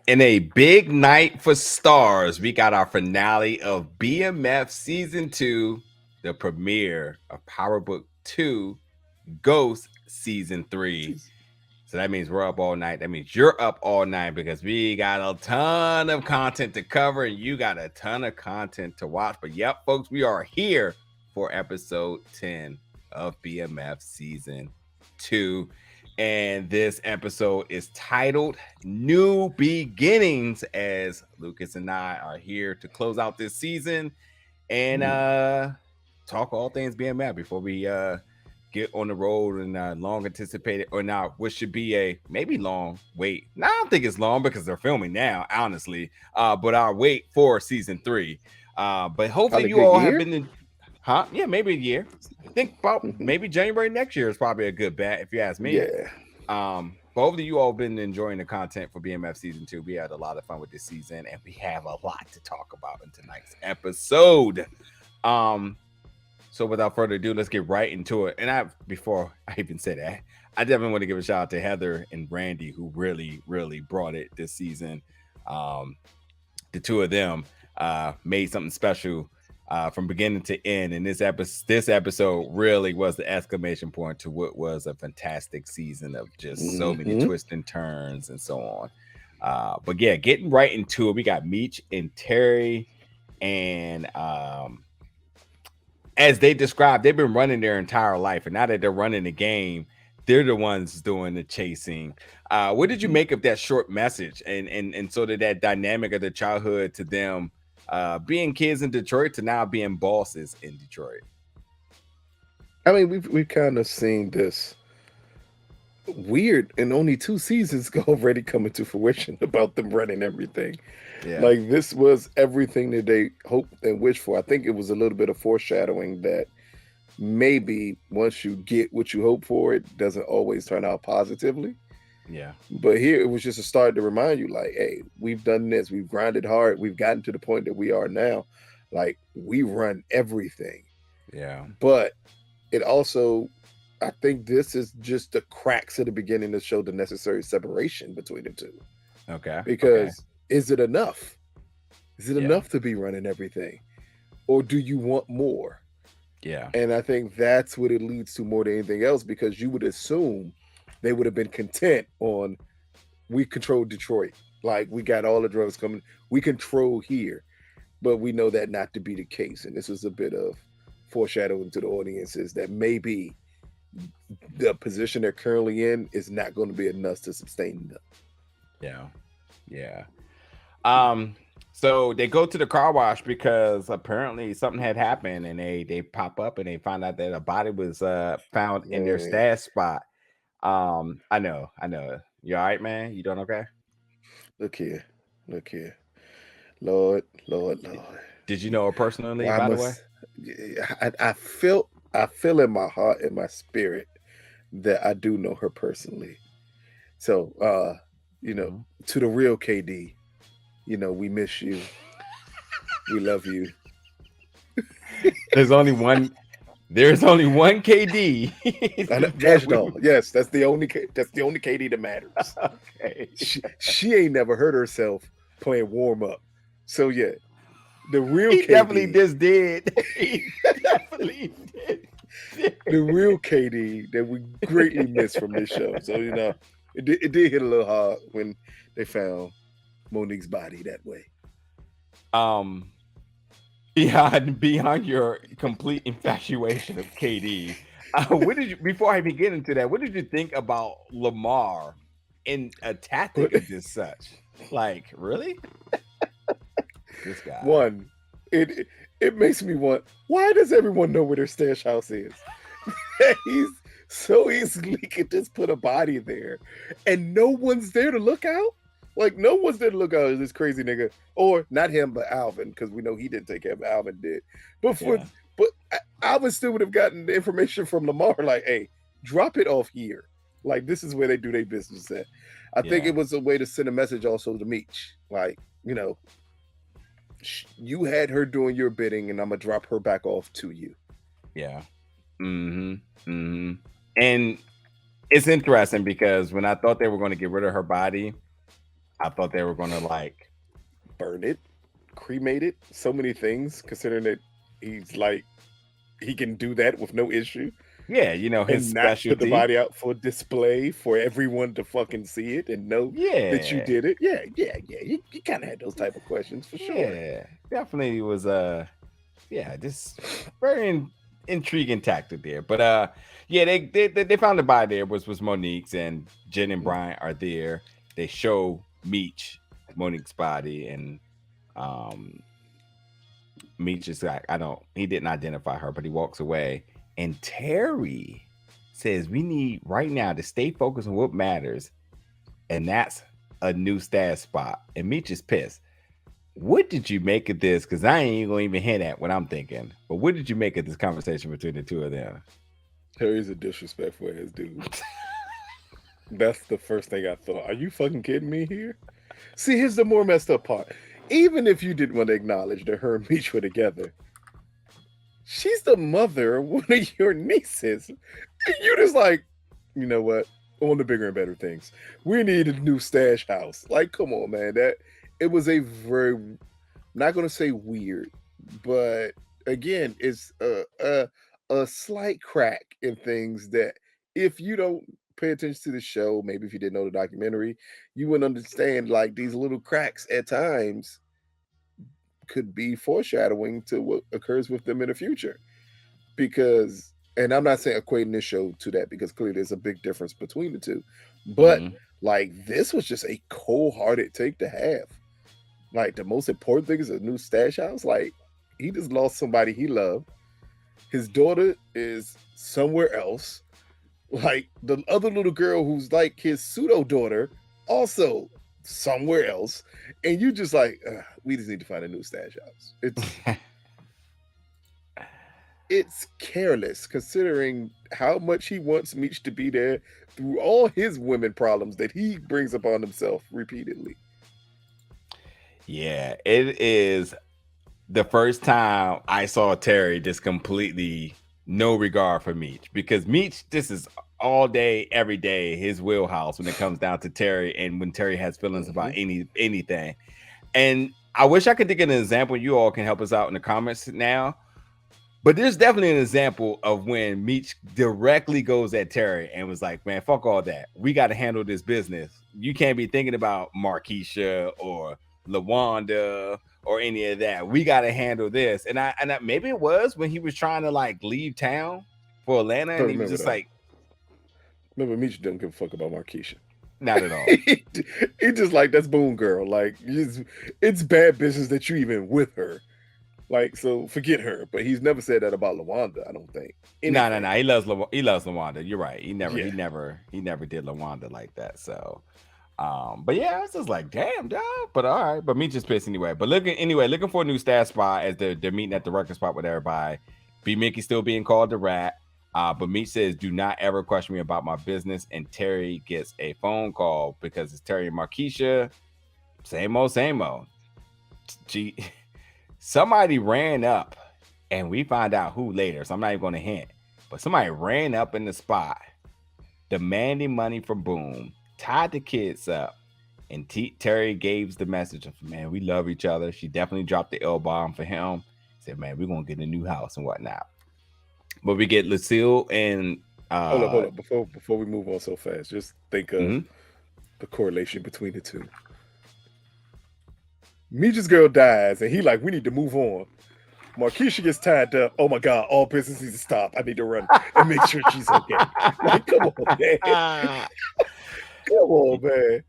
In a big night for STARZ, we got our finale of BMF Season 2, the premiere of Power Book 2, Ghost Season 3. So that means we're up all night. That means you're up all night because we got a ton of content to cover and you got a ton of content to watch. But yep, folks, we are here for episode 10 of BMF Season 2. And this episode is titled New Beginnings, as Lucas and I are here to close out this season and talk all things BMF before we get on the road and long anticipated, or now what should be a maybe long wait. Now, I don't think it's long because they're filming now, honestly. But our wait for season 3. But hopefully you all have been in, yeah, maybe a year. I think about maybe January next year is probably a good bet if you ask me. Yeah. But hopefully you all been enjoying the content for BMF season 2. We had a lot of fun with this season, and we have a lot to talk about in tonight's episode. So without further ado, let's get right into it. And before I even say that, I definitely want to give a shout out to Heather and Brandy, who really, really brought it this season. The two of them made something special from beginning to end. And this episode really was the exclamation point to what was a fantastic season of just so many twists and turns and so on. But yeah, getting right into it, we got Meech and Terry, and as they described, they've been running their entire life, and now that they're running the game, they're the ones doing the chasing. What did you make of that short message and sort of that dynamic of the childhood to them being kids in Detroit to now being bosses in Detroit? I mean, we've kind of seen this weird and only 2 seasons already coming to fruition about them running everything. Yeah. Like, this was everything that they hoped and wished for. I think it was a little bit of foreshadowing that maybe once you get what you hope for, it doesn't always turn out positively. Yeah. But here it was just a start to remind you, like, hey, we've done this, we've grinded hard, we've gotten to the point that we are now. Like, we run everything. Yeah. But it also, I think this is just the cracks at the beginning to show the necessary separation between the two. Okay. Because is it enough? Is it enough to be running everything? Or do you want more? Yeah. And I think that's what it leads to more than anything else, because you would assume they would have been content on, we control Detroit. Like, we got all the drugs coming. We control here. But we know that not to be the case. And this was a bit of foreshadowing to the audiences that maybe the position they're currently in is not going to be enough to sustain them. Yeah. Yeah. So they go to the car wash because apparently something had happened, and they pop up and they find out that a body was found in their stash spot. I know. You all right, man? You doing okay? Look here. Lord. Did you know her personally, Why by the way? I feel in my heart and my spirit that I do know her personally. So to the real KD, we miss you. We love you. There's only one KD. Yes, that's the only KD that matters. Okay. She ain't never hurt herself playing warm up. So yeah, the real He KD definitely just did. He definitely did. The real KD that we greatly miss from this show. So it did hit a little hard when they found Monique's body that way. Beyond your complete infatuation of KD, what did you, before I even get into that, what did you think about Lamar in a tactic of just such? Like, really? This guy. One, it makes me want, why does everyone know where their stash house is? He's so easily could just put a body there and no one's there to look out. Like, no one's there to look out at this crazy nigga. Or not him, but Alvin, because we know he didn't take care of it. Alvin did. But Alvin still would have gotten the information from Lamar, like, hey, drop it off here. Like, this is where they do their business at. I think it was a way to send a message also to Meech. Like, you had her doing your bidding, and I'm going to drop her back off to you. Yeah. And it's interesting because when I thought they were going to get rid of her body, I thought they were gonna like, burn it, cremate it, so many things, considering that he's like, he can do that with no issue yeah, his and not put the specialty. body out for display for everyone to fucking see it and know that you Yeah, did it. Yeah, yeah, yeah. You kind of had those type of questions for sure. yeah, definitely was yeah, just very intriguing tactic there. But yeah, they found the body there was Monique's, and Jen and Bryant are there. They show Meech Monique's body, and um Meech is like, he didn't identify her, but he walks away. And Terry says, we need right now to stay focused on what matters, and that's a new stash spot. And Meech is pissed. What did you make of this? Because I ain't gonna even hint at what I'm thinking. But what did you make of this conversation between the two of them? Terry's a disrespectful ass dude. That's the first thing I thought. Are you fucking kidding me here? See, here's the more messed up part. Even if you didn't want to acknowledge that her and Meech were together, she's the mother of one of your nieces. And you just like, you know what? On the bigger and better things. We need a new stash house. Like, come on, man. That it was a very, not gonna say weird, but again, it's a slight crack in things that if you don't pay attention to the show, maybe if you didn't know the documentary, you wouldn't understand like these little cracks at times could be foreshadowing to what occurs with them in the future. Because, and I'm not saying equating this show to that because clearly there's a big difference between the two, but Mm-hmm. like this was just a cold-hearted take to have. Like the most important thing is a new stash house. Like he just lost somebody he loved. His daughter is somewhere else. Like the other little girl who's like his pseudo daughter, also somewhere else. And you just like, we just need to find a new stash house. It's careless considering how much he wants Meech to be there through all his women problems that he brings upon himself repeatedly. Yeah, it is the first time I saw Terry just completely no regard for Meech, because Meech, this is all day, every day, his wheelhouse when it comes down to Terry, and when Terry has feelings about anything. And I wish I could think of an example. You all can help us out in the comments now. But there's definitely an example of when Meech directly goes at Terry and was like, man, fuck all that. We got to handle this business. You can't be thinking about Markeisha or LaWanda or any of that. We got to handle this. And I maybe it was when he was trying to like leave town for Atlanta, Don't and he was remember just that. like, Remember, Meech doesn't give a fuck about Markeisha. not at all. He just like, that's Boone Girl. Like, it's bad business that you even with her. Like, so forget her. But he's never said that about LaWanda, I don't think. No. Anything. He loves LaWanda. You're right. He never Yeah. did LaWanda like that. So but yeah, I was just like, damn, dog. But all right, but me just pissed anyway. But looking for a new staff spot as they're meeting at the record spot with everybody. B-Mickie still being called the rat. But Meech says, do not ever question me about my business. And Terry gets a phone call because it's Terry and Markeisha. Same old. Somebody ran up, and we find out who later, so I'm not even going to hint. But somebody ran up in the spot, demanding money from Boom, tied the kids up, and Terry gave the message of, man, we love each other. She definitely dropped the L-bomb for him. Said, man, we're going to get a new house and whatnot. But we get Lucille and... Hold up. Before we move on so fast, just think of mm-hmm. the correlation between the two. Meech's girl dies, and he like, we need to move on. Markeisha gets tied up. Oh my God, all business needs to stop. I need to run and make sure she's okay. Like, come on, man. Come on, man.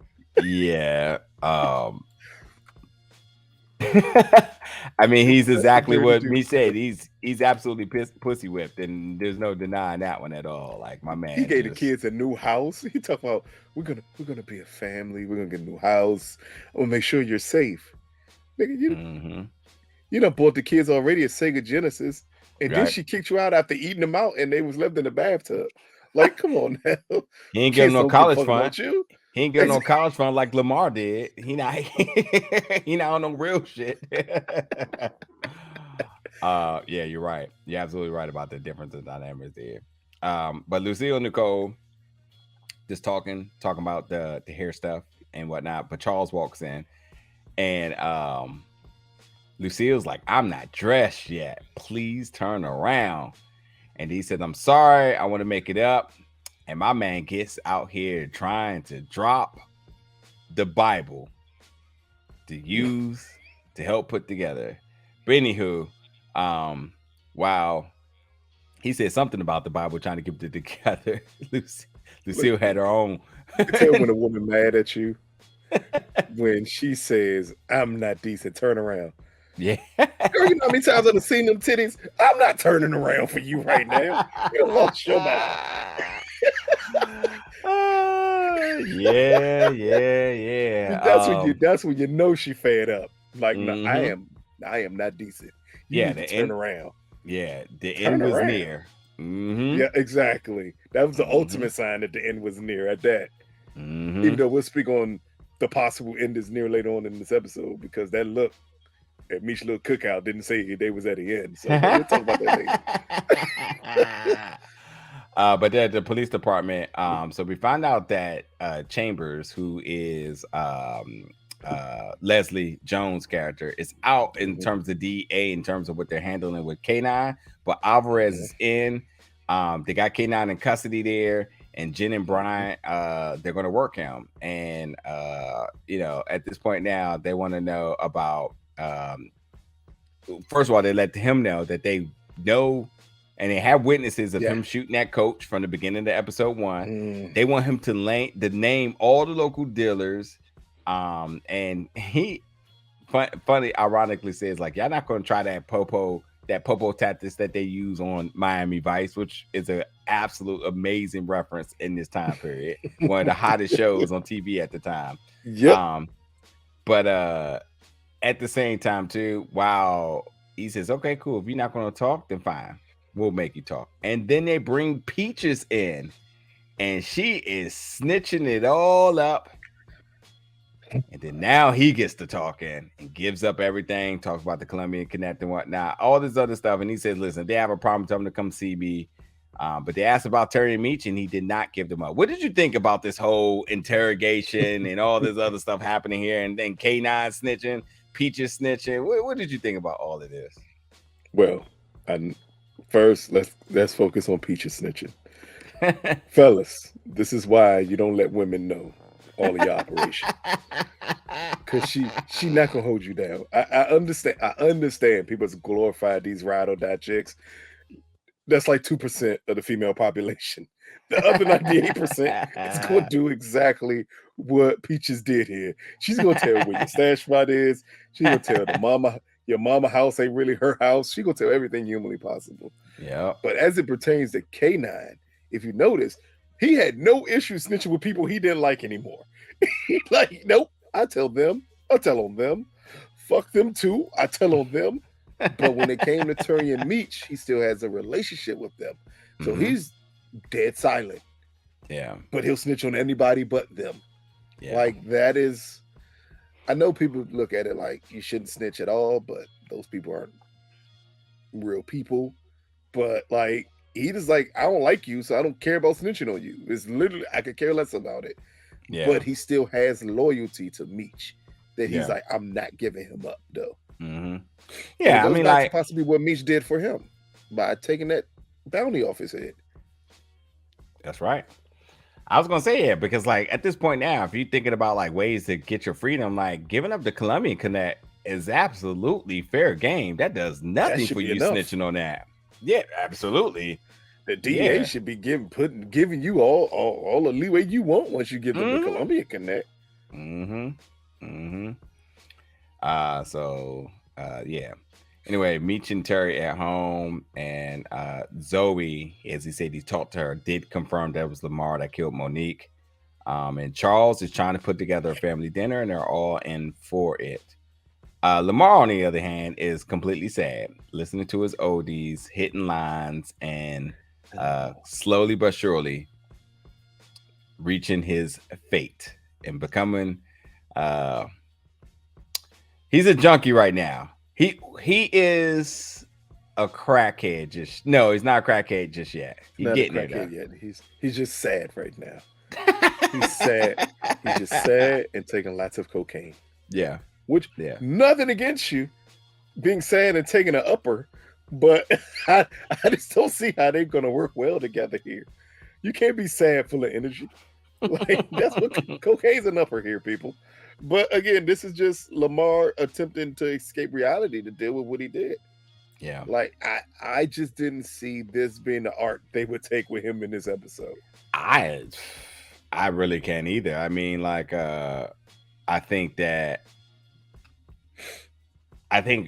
Yeah. I mean, he's exactly what me said. He's absolutely pussy whipped, and there's no denying that one at all. Like, my man, he gave the kids a new house. He talked about we're gonna be a family. We're gonna get a new house. I'm gonna make sure you're safe. Nigga, you done bought the kids already a Sega Genesis, and then she kicked you out after eating them out, and they was left in the bathtub. Like, come on now. He ain't getting no college fund. You. He ain't getting no college fund like Lamar did. He not on no real shit. Yeah, you're right. You're absolutely right about the difference in dynamics there. But Lucille and Nicole just talking about the hair stuff. and whatnot. But Charles walks in, and Lucille's like, "I'm not dressed yet. Please turn around." And he said, "I'm sorry. I want to make it up." And my man gets out here trying to drop the Bible to use to help put together. But anywho, wow. He said something about the Bible trying to keep it together. Lucille had her own. You can tell when a woman mad at you when she says, "I'm not decent, turn around." Yeah. Girl, you know how many times I've seen them titties? I'm not turning around for you right now. You lost your mind. Yeah. That's when you know she fed up. Like, no, I am not decent. You need to turn around. Yeah, the end was near. Yeah, exactly. That was the ultimate sign that the end was near at that. Even though we'll speak on the possible end is near later on in this episode, because that look at Meech's little cookout didn't say they was at the end. So we'll talk about that later. But at the police department, so we find out that Chambers, who is Leslie Jones' character, is out in terms of DEA, in terms of what they're handling with K9, but Alvarez is in. They got K9 in custody there, and Jen and Bryant, they're going to work him. And at this point now, they want to know about. First of all, they let him know that they know. And they have witnesses of him shooting that coach from the beginning of the episode 1. They want him to name all the local dealers. And he funny, ironically says, like, y'all not going to try that popo tactics that they use on Miami Vice, which is an absolute amazing reference in this time period. One of the hottest shows on TV at the time. Yep. But at the same time, too, wow, he says, okay, cool. If you're not going to talk, then fine. We'll make you talk. And then they bring Peaches in, and she is snitching it all up. And then now he gets to talking and gives up everything, talks about the Colombian Connect and whatnot, all this other stuff. And he says, listen, they have a problem, tell them to come see me. But they asked about Terry and Meech, and he did not give them up. What did you think about this whole interrogation and all this other stuff happening here? And then K9 snitching, Peaches snitching. What did you think about all of this? Well, first, let's focus on Peaches snitching. Fellas, this is why you don't let women know all of your operation. Because she not gonna hold you down. I understand people glorify these ride or die chicks. That's like 2% of the female population. The other 98% is gonna do exactly what Peaches did here. She's gonna tell where your stash spot is. She's gonna tell your mama house ain't really her house. She gonna tell everything humanly possible. Yeah. But as it pertains to K9, if you notice, he had no issue snitching with people he didn't like anymore. Like, nope, I tell on them. Fuck them too, I tell on them. But when it came to Terry and Meech, he still has a relationship with them. So he's dead silent. Yeah. But he'll snitch on anybody but them. Yeah. Like, that is... I know people look at it like you shouldn't snitch at all, but those people aren't real people. But like, he just like, I don't like you, so I don't care about snitching on you. It's literally, I could care less about it. Yeah. But he still has loyalty to Meech. That he's like, I'm not giving him up, though. Yeah, I mean, like, possibly what Meech did for him by taking that bounty off his head. That's right. I was gonna say it because, like, at this point now, if you're thinking about like ways to get your freedom, like giving up the Colombian Connect is absolutely fair game. That does nothing for you snitching on that. Yeah, absolutely. The DA should be giving you all the leeway you want once you give them the Colombian Connect. Yeah. Anyway, Meech and Terry at home, and Zoe, as he said, he talked to her, did confirm that it was Lamar that killed Monique. And Charles is trying to put together a family dinner, and they're all in for it. Lamar, on the other hand, is completely sad, listening to his oldies, hitting lines, and slowly but surely reaching his fate and becoming... he's a junkie right now. He is a crackhead. No, he's not a crackhead just yet. He's not getting a crackhead yet. He's just sad right now. He's sad. He's just sad and taking lots of cocaine. Yeah. Which, Yeah. nothing against you being sad and taking an upper, but I just don't see how they're gonna work well together here. You can't be sad full of energy. Like, that's what cocaine's an upper here, people. But again, this is just Lamar attempting to escape reality to deal with what he did. Yeah. Like, I just didn't see this being the arc they would take with him in this episode. I really can't either. I mean, like, I think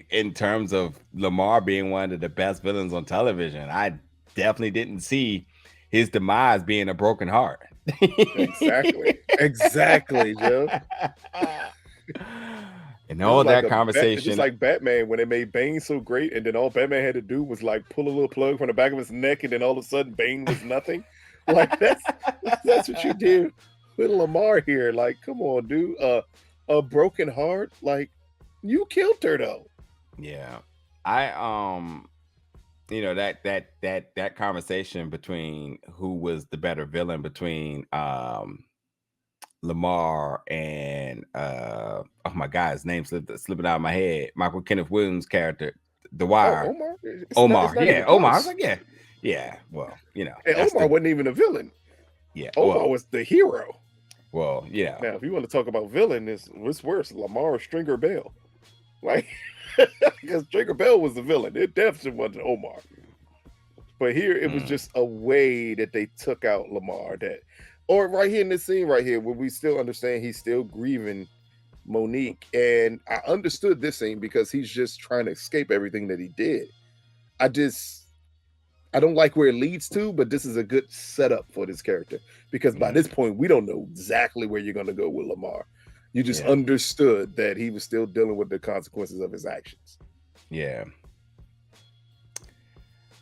in terms of Lamar being one of the best villains on television, I definitely didn't see his demise being a broken heart. Exactly, Joe. And all that conversation, just like Batman when they made Bane so great, and then all Batman had to do was like pull a little plug from the back of his neck, and then all of a sudden Bane was nothing. Like, that's what you did with Lamar here. Like, come on, dude. A broken heart. Like, you killed her though. Yeah, I you know, that conversation between who was the better villain between Lamar and oh my God, his name slipping out of my head. Michael Kenneth Williams' character, The Wire. Omar. Omar. I was like, yeah. Well, you know, and Omar wasn't even a villain. Yeah, Omar was the hero. Well, yeah. Now, if you want to talk about villain, what's worse, Lamar or Stringer Bell? Like, because Stringer Bell was the villain. It definitely wasn't Omar. But here, it was just a way that they took out Lamar. Or right here in this scene right here, where we still understand he's still grieving Monique. And I understood this scene because he's just trying to escape everything that he did. I don't like where it leads to, but this is a good setup for this character. Because by this point, we don't know exactly where you're going to go with Lamar. You just understood that he was still dealing with the consequences of his actions. Yeah.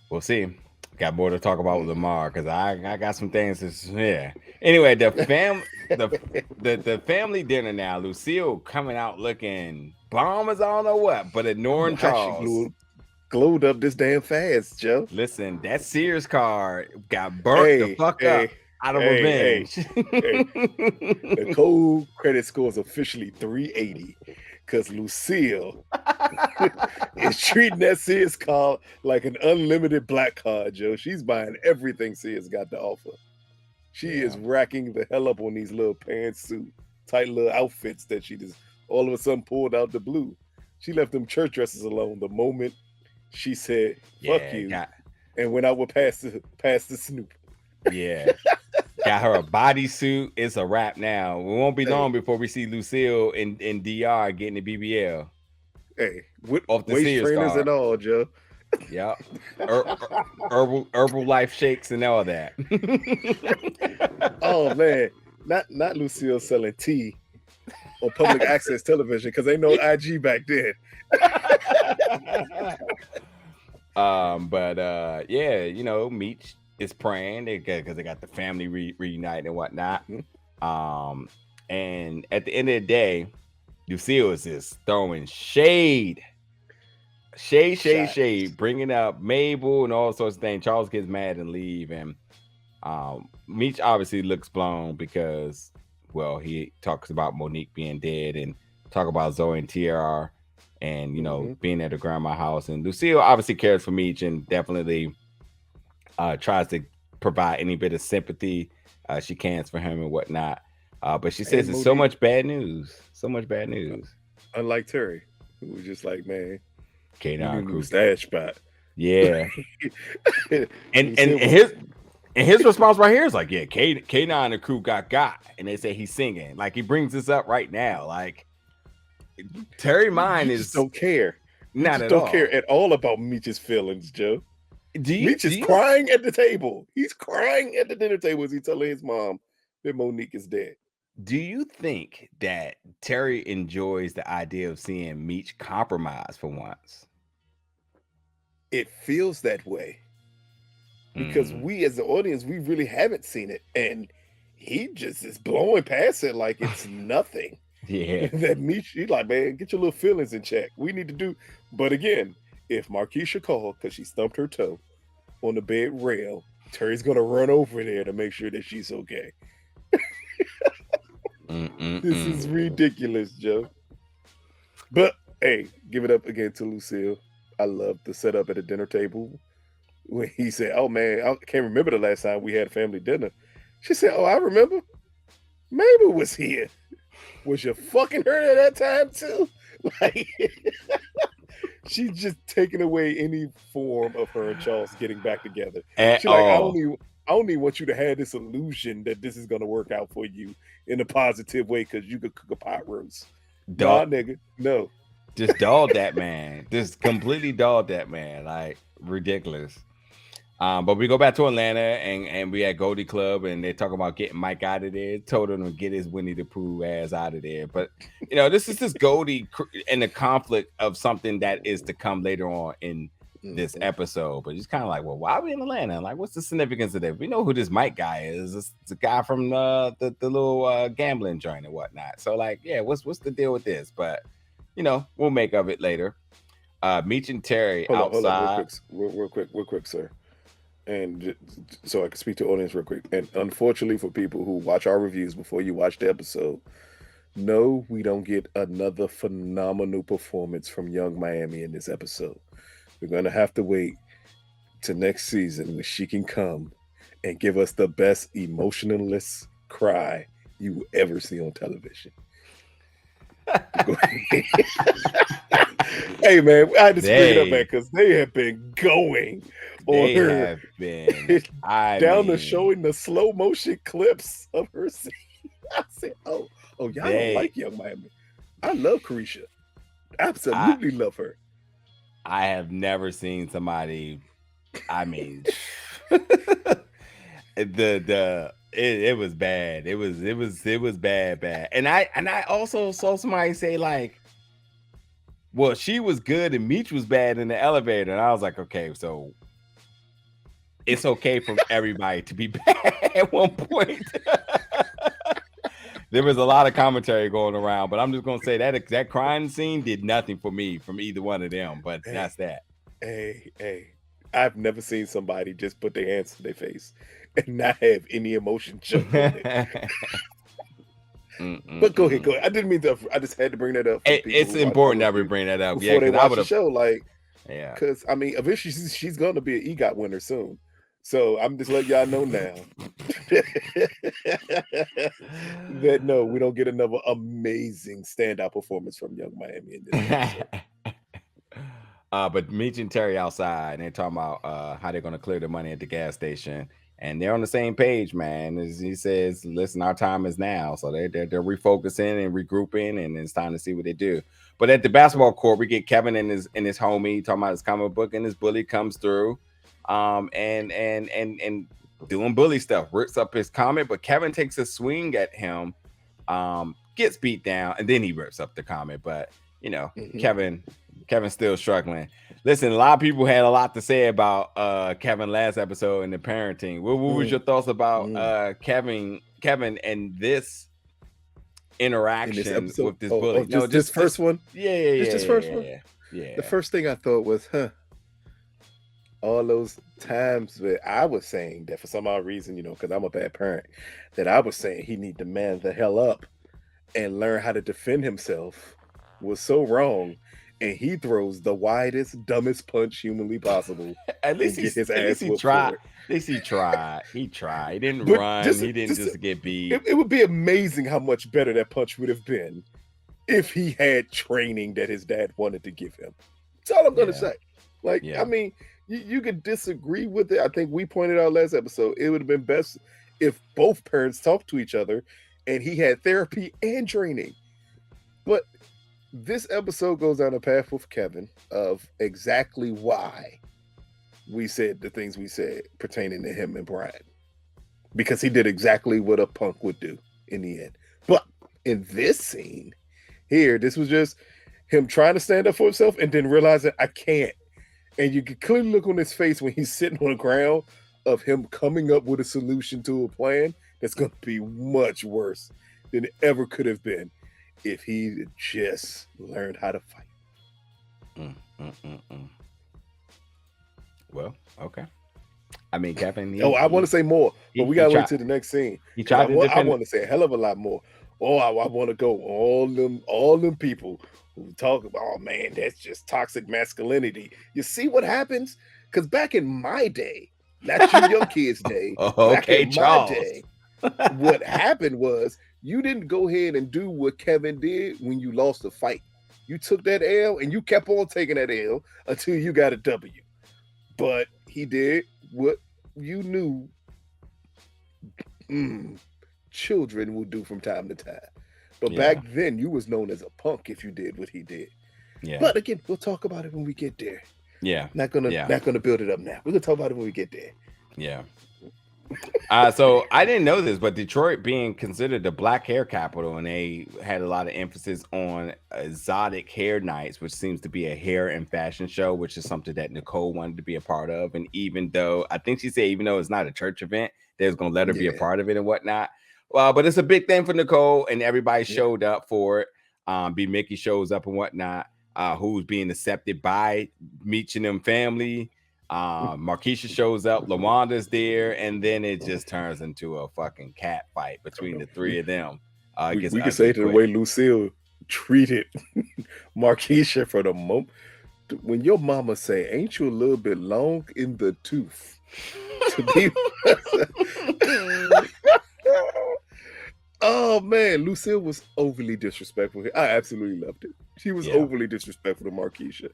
We'll see. Got more to talk about with Lamar because I got some things to Anyway, the family dinner now. Lucille coming out looking bomb as I don't know what, but ignoring Charles. Glowed up this damn fast, Joe. Listen, that Sears card got burnt the fuck up out of revenge. The cold credit score is officially 380 because Lucille is treating that Sears card like an unlimited black card, Joe. She's buying everything Sears got to offer. She is racking the hell up on these little pantsuit, tight little outfits that she just all of a sudden pulled out the blue. She left them church dresses alone the moment she said, fuck you, and went out with Pastor Snoop. Yeah. Got her a bodysuit. It's a wrap now. It won't be long before we see Lucille in DR getting the BBL. Hey, with off the waist trainers and all, Joe. Yeah. Herbal life shakes and all that. Oh man. Not Lucille selling tea on public access television because ain't no IG back then. But yeah, you know, Meech is praying because they got the family reunited and whatnot. And at the end of the day, Lucille is just throwing shade, bringing up Mabel and all sorts of things. Charles gets mad and leave, and Meech obviously looks blown because, well, he talks about Monique being dead and talk about Zoe and TR and, you know, being at the grandma house. And Lucille obviously cares for Meech and definitely tries to provide any bit of sympathy she can for him and whatnot. But she says it's so much bad news. So much bad news. Unlike Terry, who was just like, man, K9 crew stash spot. Yeah. and his response right here is like, yeah, K9 and the crew got. And they say he's singing. Like, he brings this up right now. Like, Terry Mine is don't care. Not at all. Don't care at all about Meech's feelings, Joe. Meech is you crying at the table. He's crying at the dinner table as he's telling his mom that Monique is dead. Do you think that Terry enjoys the idea of seeing Meech compromised for once? It feels that way. Because we as the audience, we really haven't seen it. And he just is blowing past it like it's nothing. Yeah. That Meech, he's like, man, get your little feelings in check. We need to do. But again, if Marquisha called because she stumped her toe on the bed rail, Terry's going to run over there to make sure that she's okay. This is ridiculous, Joe. But hey, give it up again to Lucille. I love the setup at the dinner table when he said, "Oh man, I can't remember the last time we had family dinner." She said, "Oh, I remember. Mabel was here. Was you fucking her at that time too?" Like, she's just taking away any form of her and Charles getting back together. At She's like, all. I only want you to have this illusion that this is gonna work out for you in a positive way because you could cook a pot roast. Nah, Dog, nigga, no. just dogged that man. Just completely dogged that man. Like ridiculous. But we go back to Atlanta and we at Goldie Club and they're talking about getting Mike out of there. Told him to get his Winnie the Pooh ass out of there. But this is Goldie and the conflict of something that is to come later on in this episode. But it's kind of like, well, why are we in Atlanta? Like, what's the significance of that? We know who this Mike guy is. It's the guy from the little gambling joint and whatnot. So like, yeah, what's the deal with this? But we'll make of it later. Meech and Terry outside. Real quick, sir. And so I can speak to the audience real quick. And unfortunately for people who watch our reviews before you watch the episode, no, we don't get another phenomenal performance from Young Miami in this episode. We're going to have to wait to next season when she can come and give us the best emotionless cry you ever see on television. Hey man, I had to bring it up, man, because they have been going on her. Down to showing the slow motion clips of her scene. I said, oh, y'all don't like Young Miami. I love Carisha. Absolutely love her. I have never seen somebody. I mean, it was bad. It was bad. And I also saw somebody say like, well, she was good and Meech was bad in the elevator. And I was like, okay, so it's okay for everybody to be bad at one point. There was a lot of commentary going around, but I'm just gonna say that crying scene did nothing for me from either one of them. But that's that. Hey, I've never seen somebody just put their hands to their face and not have any emotion show on it. But go ahead. I didn't mean to. I just had to bring that up. It's important that we bring that up. Before they watch the show, like, yeah. Because I mean, eventually she's going to be an EGOT winner soon. So I'm just letting y'all know now that no, we don't get another amazing standout performance from Young Miami in this episode. But Meech and Terry outside, and they're talking about how they're going to clear the money at the gas station. And they're on the same page, man. As he says, listen, our time is now. So they're refocusing and regrouping, and it's time to see what they do. But at the basketball court, we get Kevin and his homie talking about his comic book, and his bully comes through, and doing bully stuff, rips up his comic, but Kevin takes a swing at him, gets beat down, and then he rips up the comic. But Kevin's still struggling. Listen, a lot of people had a lot to say about Kevin last episode and the parenting. What was your thoughts about Kevin and this interaction with this bully? Just this first one? Yeah. This first one? Yeah. The first thing I thought was, all those times that I was saying that for some odd reason, because I'm a bad parent, that I was saying he need to man the hell up and learn how to defend himself was so wrong. And he throws the widest, dumbest punch humanly possible. At least he tried. At least he tried. He tried. He didn't run. He didn't just get beat. It would be amazing how much better that punch would have been if he had training that his dad wanted to give him. That's all I'm going to say. Like, I mean, you could disagree with it. I think we pointed out last episode, it would have been best if both parents talked to each other and he had therapy and training. But this episode goes down a path with Kevin of exactly why we said the things we said pertaining to him and Bryant. Because he did exactly what a punk would do in the end. But in this scene here, this was just him trying to stand up for himself and then realizing I can't. And you can clearly look on his face when he's sitting on the ground of him coming up with a solution to a plan that's going to be much worse than it ever could have been if he just learned how to fight. Well, okay. I mean, Kevin. I want to say more, but we gotta wait till the next scene. He tried to I want to say a hell of a lot more. Oh, I want to go all them people who talk about, oh man, that's just toxic masculinity. You see what happens? Because back in my day, not you young kids' day, back in my day, what happened was you didn't go ahead and do what Kevin did when you lost a fight. You took that L and you kept on taking that L until you got a W. But he did what you knew children will do from time to time. But back then, you was known as a punk if you did what he did. Yeah. But again, we'll talk about it when we get there. Yeah. Not gonna build it up now. We're gonna talk about it when we get there. Yeah. So I didn't know this, but Detroit being considered the black hair capital, and they had a lot of emphasis on exotic hair nights, which seems to be a hair and fashion show, which is something that Nicole wanted to be a part of. And even though I think she said, even though it's not a church event, they're going to let her be a part of it and whatnot. Well, but it's a big thing for Nicole, and everybody showed up for it. B-Mickie shows up and whatnot, who's being accepted by Meech and them family. Markeisha shows up, Lawanda's there, and then it just turns into a fucking cat fight between the three of them. We can say to the way Lucille treated Markeisha for the moment. When your mama say, ain't you a little bit long in the tooth to be oh man, Lucille was overly disrespectful. I absolutely loved it. She was overly disrespectful to Markeisha.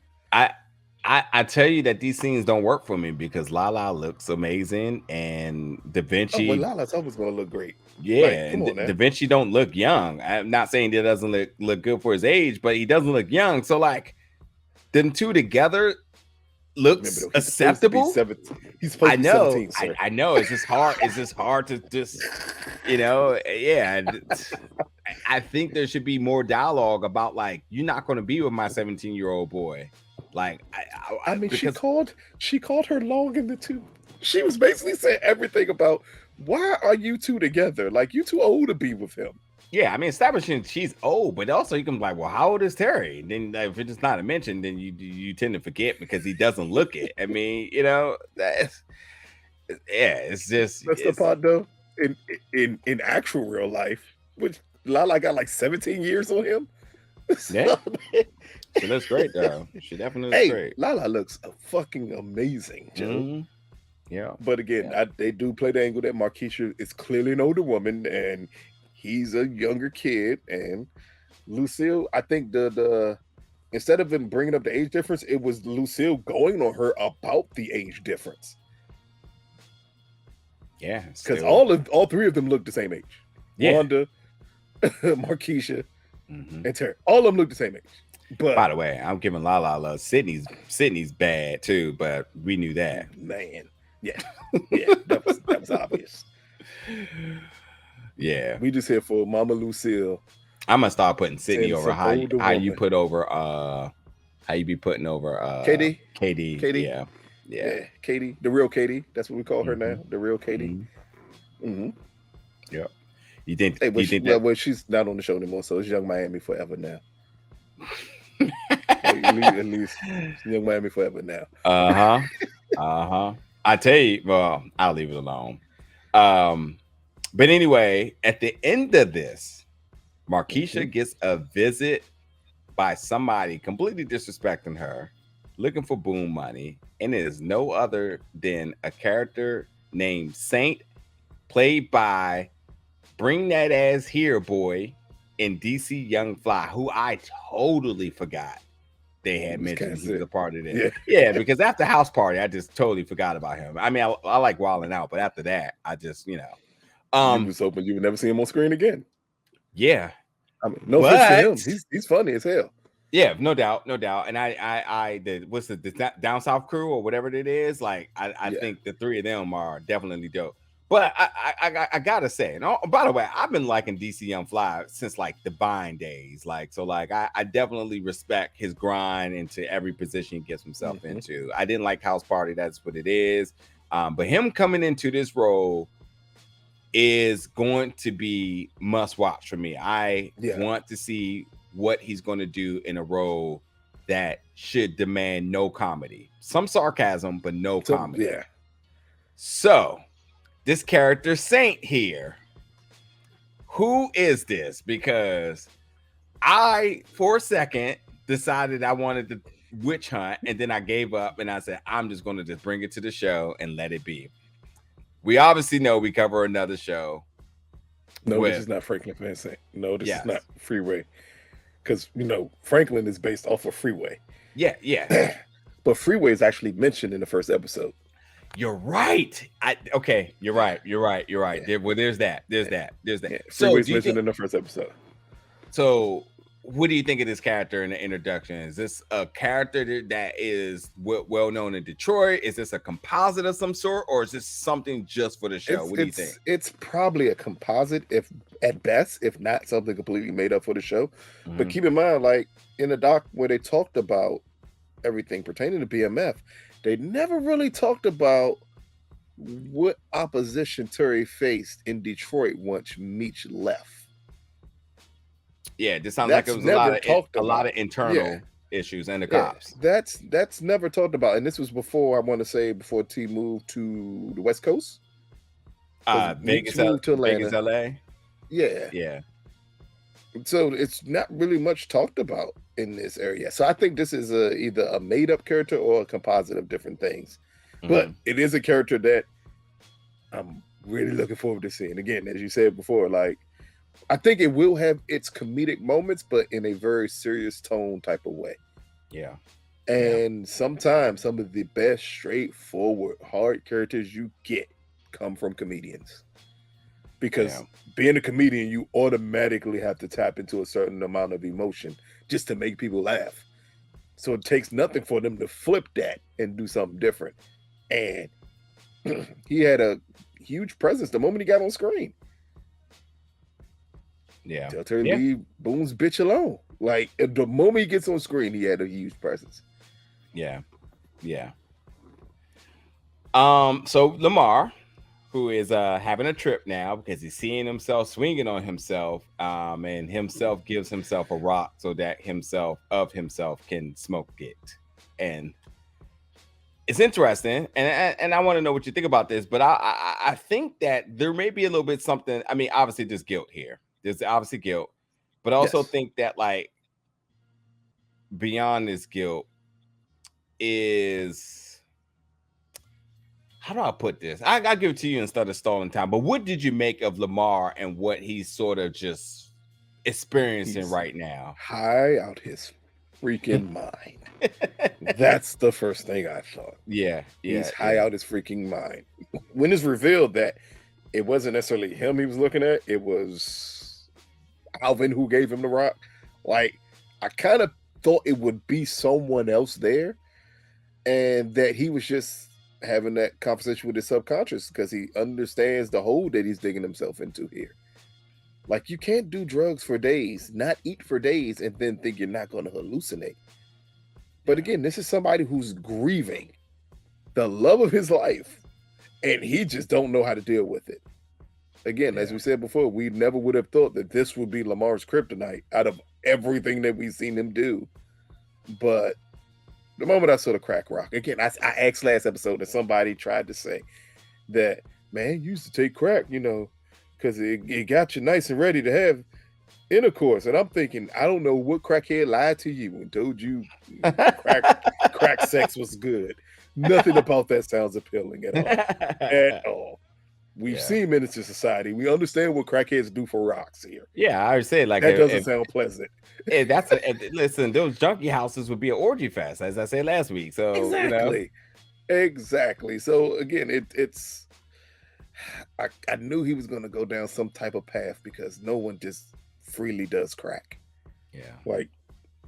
I tell you that these scenes don't work for me because Lala looks amazing and Da Vinci. Well, Lala's always gonna look great. Yeah, come on, Da Vinci don't look young. I'm not saying that doesn't look good for his age, but he doesn't look young. So like, them two together looks acceptable. He's supposed to be 17, sir. I know. It's just hard. It's just hard to just, yeah. I think there should be more dialogue about like, you're not going to be with my 17-year-old boy. Like, I mean, she called her long in the tooth. She was basically saying everything about why are you two together? Like, you too old to be with him. Yeah, I mean, establishing she's old, but also you can be like, well, how old is Terry? And then if it's not a mention, then you tend to forget because he doesn't look it. I mean, it's just the part though. In actual real life, which Lala got like 17 years on him. Yeah. She looks great though. She definitely looks great. Lala looks fucking amazing, Joe. Mm-hmm. Yeah. But again, they do play the angle that Markeisha is clearly an older woman and he's a younger kid. And Lucille, I think the instead of him bringing up the age difference, it was Lucille going on her about the age difference. Yeah, because all three of them look the same age. Yeah. Wanda, Markeisha, and Terry. All of them look the same age. But by the way, I'm giving Lala love. Sydney's bad too, but we knew that. Man, yeah, that was obvious. Yeah, we just here for Mama Lucille. I'm gonna start putting Sydney over how you put over how you be putting over KD. Yeah, Katie, the real Katie. That's what we call her now, the real Katie. Yeah. You think? Well, she's not on the show anymore, so it's Young Miami forever now. At least Young Miami forever now. I tell you, well, I'll leave it alone. But anyway, at the end of this, Markeisha gets a visit by somebody completely disrespecting her, looking for boom money, and it is no other than a character named Saint, played by Bring That Ass Here Boy in DC Young Fly, who I totally forgot they had mentioned he was a part of it. Yeah, because after House Party, I just totally forgot about him. I mean, I like Wildin' Out, but after that, I just, you was hoping you would never see him on screen again. Yeah. I mean, no offense to him. He's funny as hell. Yeah, no doubt. And I what's the Down South crew or whatever it is, like I think the three of them are definitely dope. But I gotta say, and by the way, I've been liking DC Young Fly since like the Vine days. Like, so like I definitely respect his grind into every position he gets himself into. I didn't like House Party, that's what it is. But him coming into this role is going to be must watch for me. I want to see what he's going to do in a role that should demand no comedy. Some sarcasm, but no comedy. Yeah. So, this character Saint here, who is this? Because I, for a second, decided I wanted to witch hunt, and then I gave up and I said, I'm just going to just bring it to the show and let it be. We obviously know we cover another show. No, this is not Franklin Van Saint. No, this is not Freeway. Because, Franklin is based off of Freeway. Yeah. But Freeway is actually mentioned in the first episode. You're right. You're right. Yeah. There's that. Yeah. Freeway's mentioned in the first episode. So, what do you think of this character in the introduction? Is this a character that is well known in Detroit? Is this a composite of some sort, or is this something just for the show? What do you think? It's probably a composite, if at best, if not something completely made up for the show. Mm-hmm. But keep in mind, like in the doc where they talked about everything pertaining to BMF, they never really talked about what opposition Terry faced in Detroit once Meech left. Yeah, this sounds like it was a lot of internal issues and the cops. That's never talked about, and this was before T moved to the West Coast. Vegas, LA. Yeah. So it's not really much talked about in this area. So I think this is either a made up character or a composite of different things. Mm-hmm. But it is a character that I'm really looking forward to seeing. Again, as you said before, like, I think it will have its comedic moments, but in a very serious tone type of way. Yeah. And sometimes some of the best straightforward, hard characters you get come from comedians. Because being a comedian, you automatically have to tap into a certain amount of emotion just to make people laugh. So it takes nothing for them to flip that and do something different. And he had a huge presence the moment he got on screen. Yeah. Tell Terry leave Boone's bitch alone. Like, the moment he gets on screen, he had a huge presence. Yeah. So Lamar, who is having a trip now because he's seeing himself swinging on himself, and himself gives himself a rock so that himself can smoke it. And it's interesting, and I want to know what you think about this, but I think that there may be a little bit something. I mean, obviously there's guilt here. There's obviously guilt, but I also think that, like, beyond this guilt is, how do I put this? I'll give it to you instead of stalling time. But what did you make of Lamar and what he's sort of just experiencing right now? High out his freaking mind. That's the first thing I thought. Yeah. He's high out his freaking mind. When it's revealed that it wasn't necessarily him he was looking at, it was Alvin who gave him the rock. Like, I kind of thought it would be someone else there, and that he was just having that conversation with his subconscious because he understands the hole that he's digging himself into here. Like, you can't do drugs for days, not eat for days, and then think you're not going to hallucinate. But again, this is somebody who's grieving the love of his life, and he just don't know how to deal with it. Again, as we said before, we never would have thought that this would be Lamar's kryptonite out of everything that we've seen him do. But the moment I saw the crack rock, again, I asked last episode that somebody tried to say that, man, you used to take crack, because it got you nice and ready to have intercourse. And I'm thinking, I don't know what crackhead lied to you and told you crack sex was good. Nothing about that sounds appealing at all. We've seen Menace to Society. We understand what crackheads do for rocks here. Yeah, I would say, like, that doesn't sound pleasant. Listen, those junkie houses would be an orgy fest, as I said last week. So exactly. So again, it's I knew he was going to go down some type of path because no one just freely does crack. Yeah, like,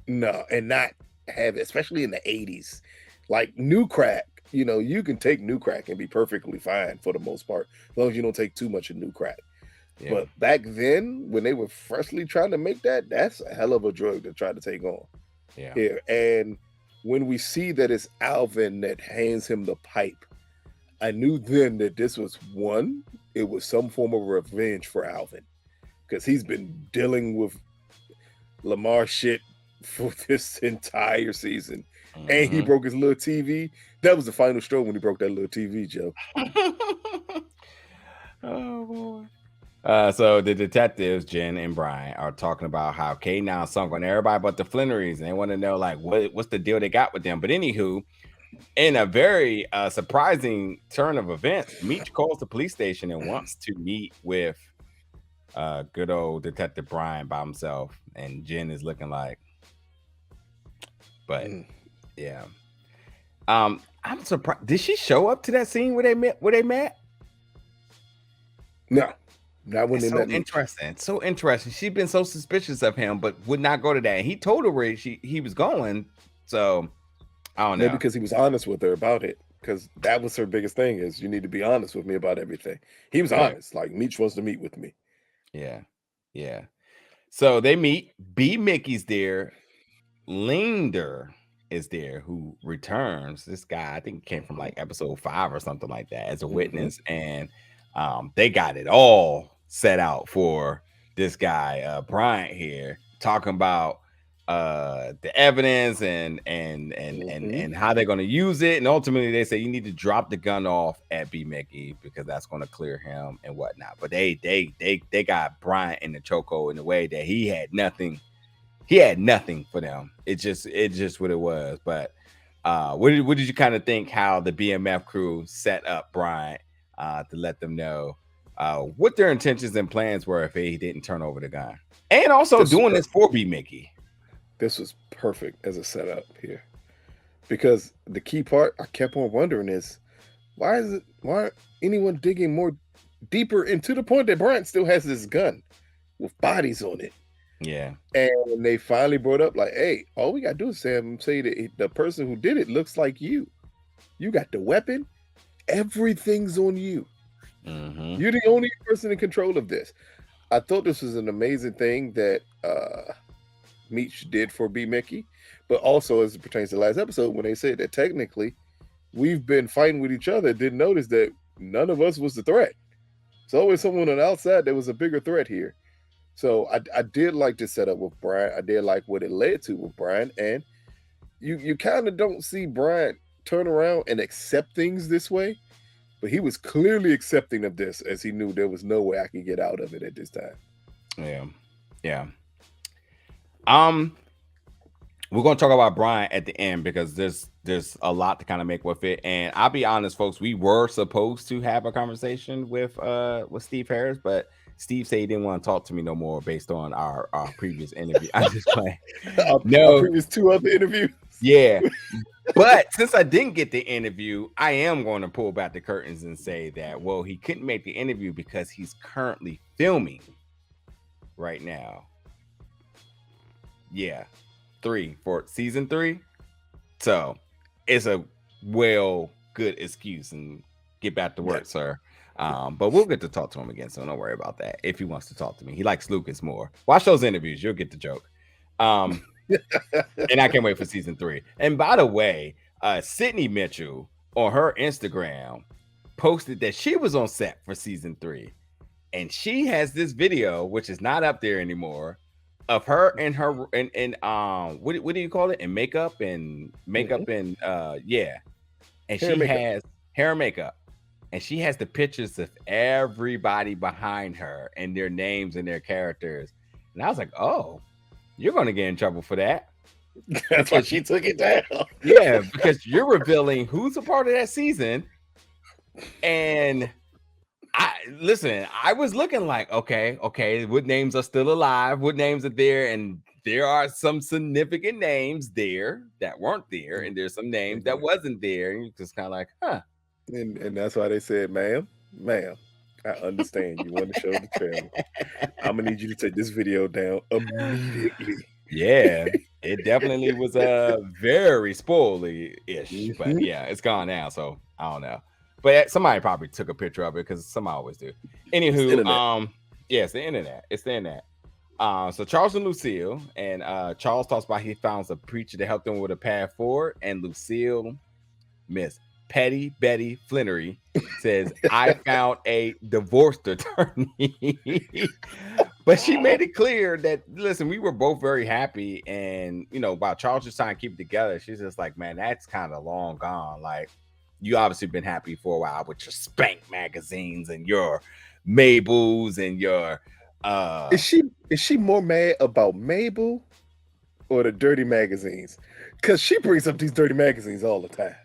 no, and not have it, especially in the 80s. Like, new crack. You can take new crack and be perfectly fine for the most part, as long as you don't take too much of new crack. Yeah. But back then, when they were freshly trying to make that's a hell of a drug to try to take on. Yeah. And when we see that it's Alvin that hands him the pipe, I knew then that this was it was some form of revenge for Alvin, because he's been dealing with Lamar shit for this entire season. And he Mhm. broke his little TV. That was the final straw when he broke that little TV, Joe. Oh boy. So the detectives, Jen and Brian, are talking about how K9 sunk on everybody but the Flenorys, and they want to know like what's the deal they got with them. But anywho, in a very surprising turn of events, Meech calls the police station and wants to meet with good old Detective Bryant by himself, and Jen is looking like, but yeah. I'm surprised. Did she show up to that scene where they met? No, not when It's they so met Meech. interesting. So interesting. She'd been so suspicious of him, but would not go to that. And he told her where he was going. So I don't Maybe know. because he was honest with her about it. Because that was her biggest thing is you need to be honest with me about everything. He was Yeah. honest. Like Meech wants to meet with me. Yeah. Yeah. So they meet. B-Mickie's there. Linder is there, who returns. This guy, I think, came from like episode 5 or something like that as a witness, and they got it all set out for this guy Bryant here, talking about the evidence and how they're going to use it, and ultimately they say you need to drop the gun off at B-Mickie because that's going to clear him and whatnot. But they got Bryant in the chokehold in a way that he had nothing for them. It's just what it was. But what did you kind of think how the BMF crew set up Bryant to let them know what their intentions and plans were if he didn't turn over the gun, and also doing this for B-Mickie? This was perfect as a setup here, because the key part I kept on wondering is why aren't anyone digging more deeper into the point that Bryant still has this gun with bodies on it. Yeah. And they finally brought up like, hey, all we gotta do is say that the person who did it looks like you. You got the weapon. Everything's on you. You're the only person in control of this. I thought this was an amazing thing that Meech did for B-Mickie, but also as it pertains to the last episode when they said that technically we've been fighting with each other, didn't notice that none of us was the threat. It's always someone on the outside that was a bigger threat here. So I did like the setup with Brian. I did like what it led to with Brian. And you kind of don't see Brian turn around and accept things this way, but he was clearly accepting of this as he knew there was no way I could get out of it at this time. Yeah. Yeah. We're going to talk about Brian at the end because there's a lot to kind of make with it. And I'll be honest, folks, we were supposed to have a conversation with Steve Harris, but Steve said he didn't want to talk to me no more based on our previous interview. I'm just playing. Our previous 2 other interviews. Yeah. But since I didn't get the interview, I am going to pull back the curtains and say that, well, he couldn't make the interview because he's currently filming right now. Yeah. 3 for season 3. So it's a good excuse and get back to work, sir. But we'll get to talk to him again, so don't worry about that. If he wants to talk to me, he likes Lucas more. Watch those interviews, you'll get the joke. And I can't wait for season 3. And by the way, Sydney Mitchell on her Instagram posted that she was on set for season 3, and she has this video, which is not up there anymore, of her and her and what do you call it, in makeup and yeah, and she has hair and makeup, and she has the pictures of everybody behind her and their names and their characters, and I was like, oh, you're gonna get in trouble for that. That's why she took it down. Yeah, because you're revealing who's a part of that season. And I was looking like, okay, what names are still alive? What names are there? And there are some significant names there that weren't there, and there's some names that wasn't there. And you're just kind of like, huh. And that's why they said, ma'am, I understand you want to show the trailer. I'm gonna need you to take this video down immediately. Yeah, it definitely was very spoily-ish, but yeah, it's gone now, so I don't know. But somebody probably took a picture of it because some always do. Anywho, yeah, it's the internet. It's the internet. So Charles and Lucille, and Charles talks about he found a preacher to help them with a path forward, and Lucille, Miss Petty Betty Flenory, says, I found a divorced attorney. But she made it clear that, listen, we were both very happy. And, while Charles was trying to keep it together, she's just like, man, that's kind of long gone. Like, you obviously been happy for a while with your Spank magazines and your Mabels and your... Is she more mad about Mabel or the dirty magazines? Because she brings up these dirty magazines all the time.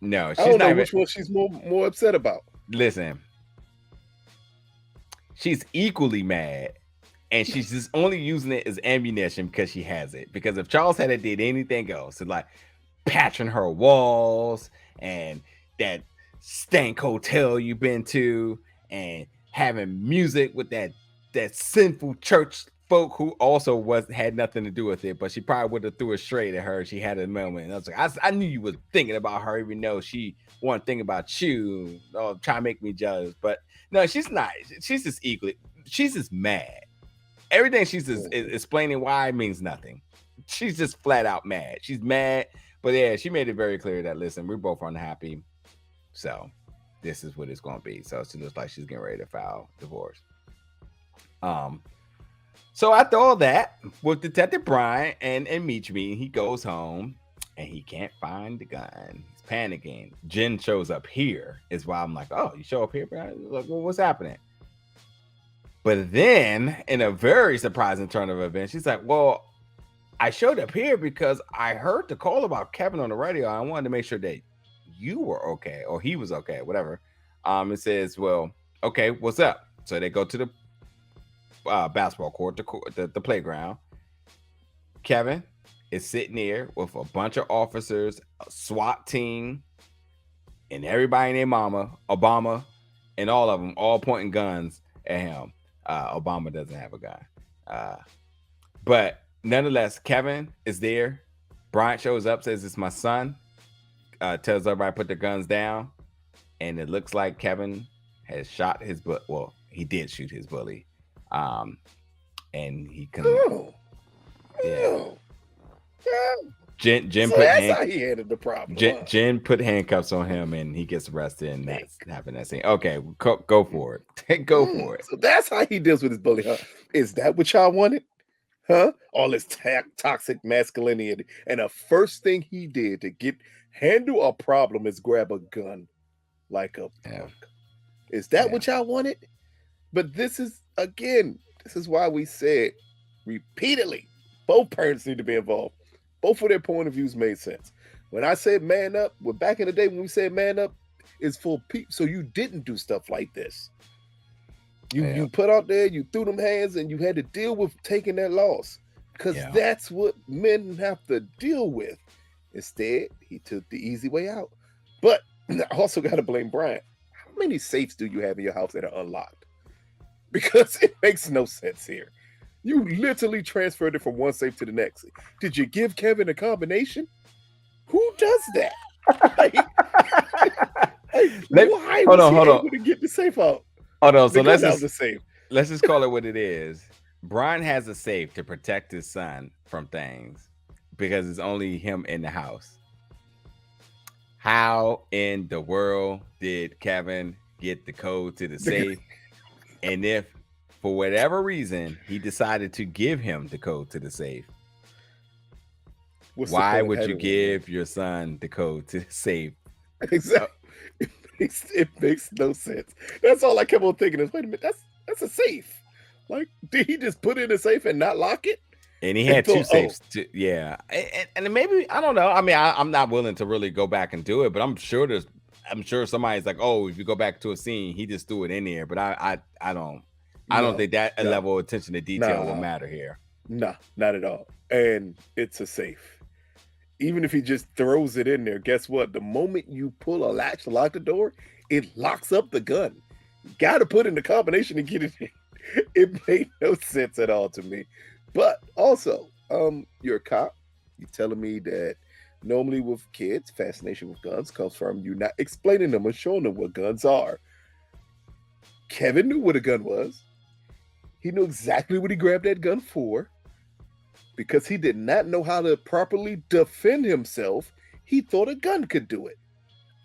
No, she's I don't not know even... which one she's more upset about. Listen, she's equally mad, and she's just only using it as ammunition because she has it. Because if Charles had did anything else, like patching her walls and that stank hotel you've been to, and having music with that sinful church folk who also had nothing to do with it, but she probably would have threw a straight at her if she had a moment. And I was like, I knew you was thinking about her, even though she wasn't thinking about you, or trying to make me jealous. But no, she's not. She's just equally. She's just mad. Everything she's just explaining why means nothing. She's just flat out mad. She's mad, but yeah, she made it very clear that, listen, we're both unhappy, so this is what it's going to be. So she looks like she's getting ready to file divorce. So after all that, with Detective Bryant and Meech meeting, he goes home and he can't find the gun. He's panicking. Jen shows up here, is why I'm like, oh, you show up here, Bryant? Like, well, what's happening? But then, in a very surprising turn of events, she's like, well, I showed up here because I heard the call about Kevin on the radio. I wanted to make sure that you were okay, or he was okay, whatever. It says, well, okay, what's up? So they go to the basketball court, the playground. Kevin is sitting there with a bunch of officers, a SWAT team, and everybody and their mama, Obama, and all of them, all pointing guns at him. Obama doesn't have a gun. But nonetheless, Kevin is there. Bryant shows up, says, it's my son. Tells everybody to put their guns down. And it looks like Kevin has shot his bully. Well, he did shoot his bully. And he can... Jen so put that's how he handled the problem. Jen put handcuffs on him, and he gets arrested, and that's happened. That scene. Okay, go for it. Go for it. So that's how he deals with his bully, huh? Is that what y'all wanted? Huh? All this toxic masculinity, and the first thing he did to handle a problem is grab a gun like a punk. Is that what y'all wanted? But this is why we said repeatedly, both parents need to be involved. Both of their point of views made sense. When I said man up, back in the day when we said man up, is for people. So you didn't do stuff like this. You put out there, you threw them hands, and you had to deal with taking that loss. Because that's what men have to deal with. Instead, he took the easy way out. But I also got to blame Bryant. How many safes do you have in your house that are unlocked? Because it makes no sense here. You literally transferred it from one safe to the next. Did you give Kevin a combination? Who does that? Why was he able to get the safe out? Hold on. So let's just call it what it is. Brian has a safe to protect his son from things because it's only him in the house. How in the world did Kevin get the code to the safe? And if for whatever reason he decided to give him the code to the safe, why would you give your son the code to the safe? Exactly. It makes no sense. That's all I kept on thinking is, wait a minute, that's a safe. Like, did he just put it in a safe and not lock it? And he had two safes. And maybe, I don't know. I mean, I'm not willing to really go back and do it, but I'm sure somebody's like, oh, if you go back to a scene, he just threw it in there. But I don't think that level of attention to detail will matter here. Nah, not at all. And it's a safe. Even if he just throws it in there, guess what? The moment you pull a latch to lock the door, it locks up the gun. You got to put in the combination to get it in. It made no sense at all to me. But also, you're a cop. You're telling me that normally with kids, fascination with guns comes from you not explaining them or showing them what guns are. Kevin knew what a gun was. He knew exactly what he grabbed that gun for. Because he did not know how to properly defend himself, he thought a gun could do it.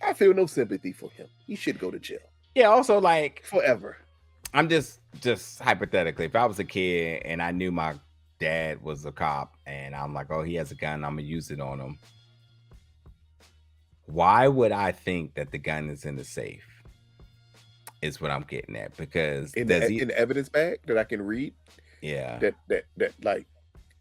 I feel no sympathy for him. He should go to jail. Yeah, also, like, forever. I'm just just hypothetically, if I was a kid and I knew my dad was a cop and I'm like, oh, he has a gun, I'm gonna use it on him. Why would I think that the gun is in the safe? Is what I'm getting at. Because In does he? the evidence bag that I can read, Yeah. that like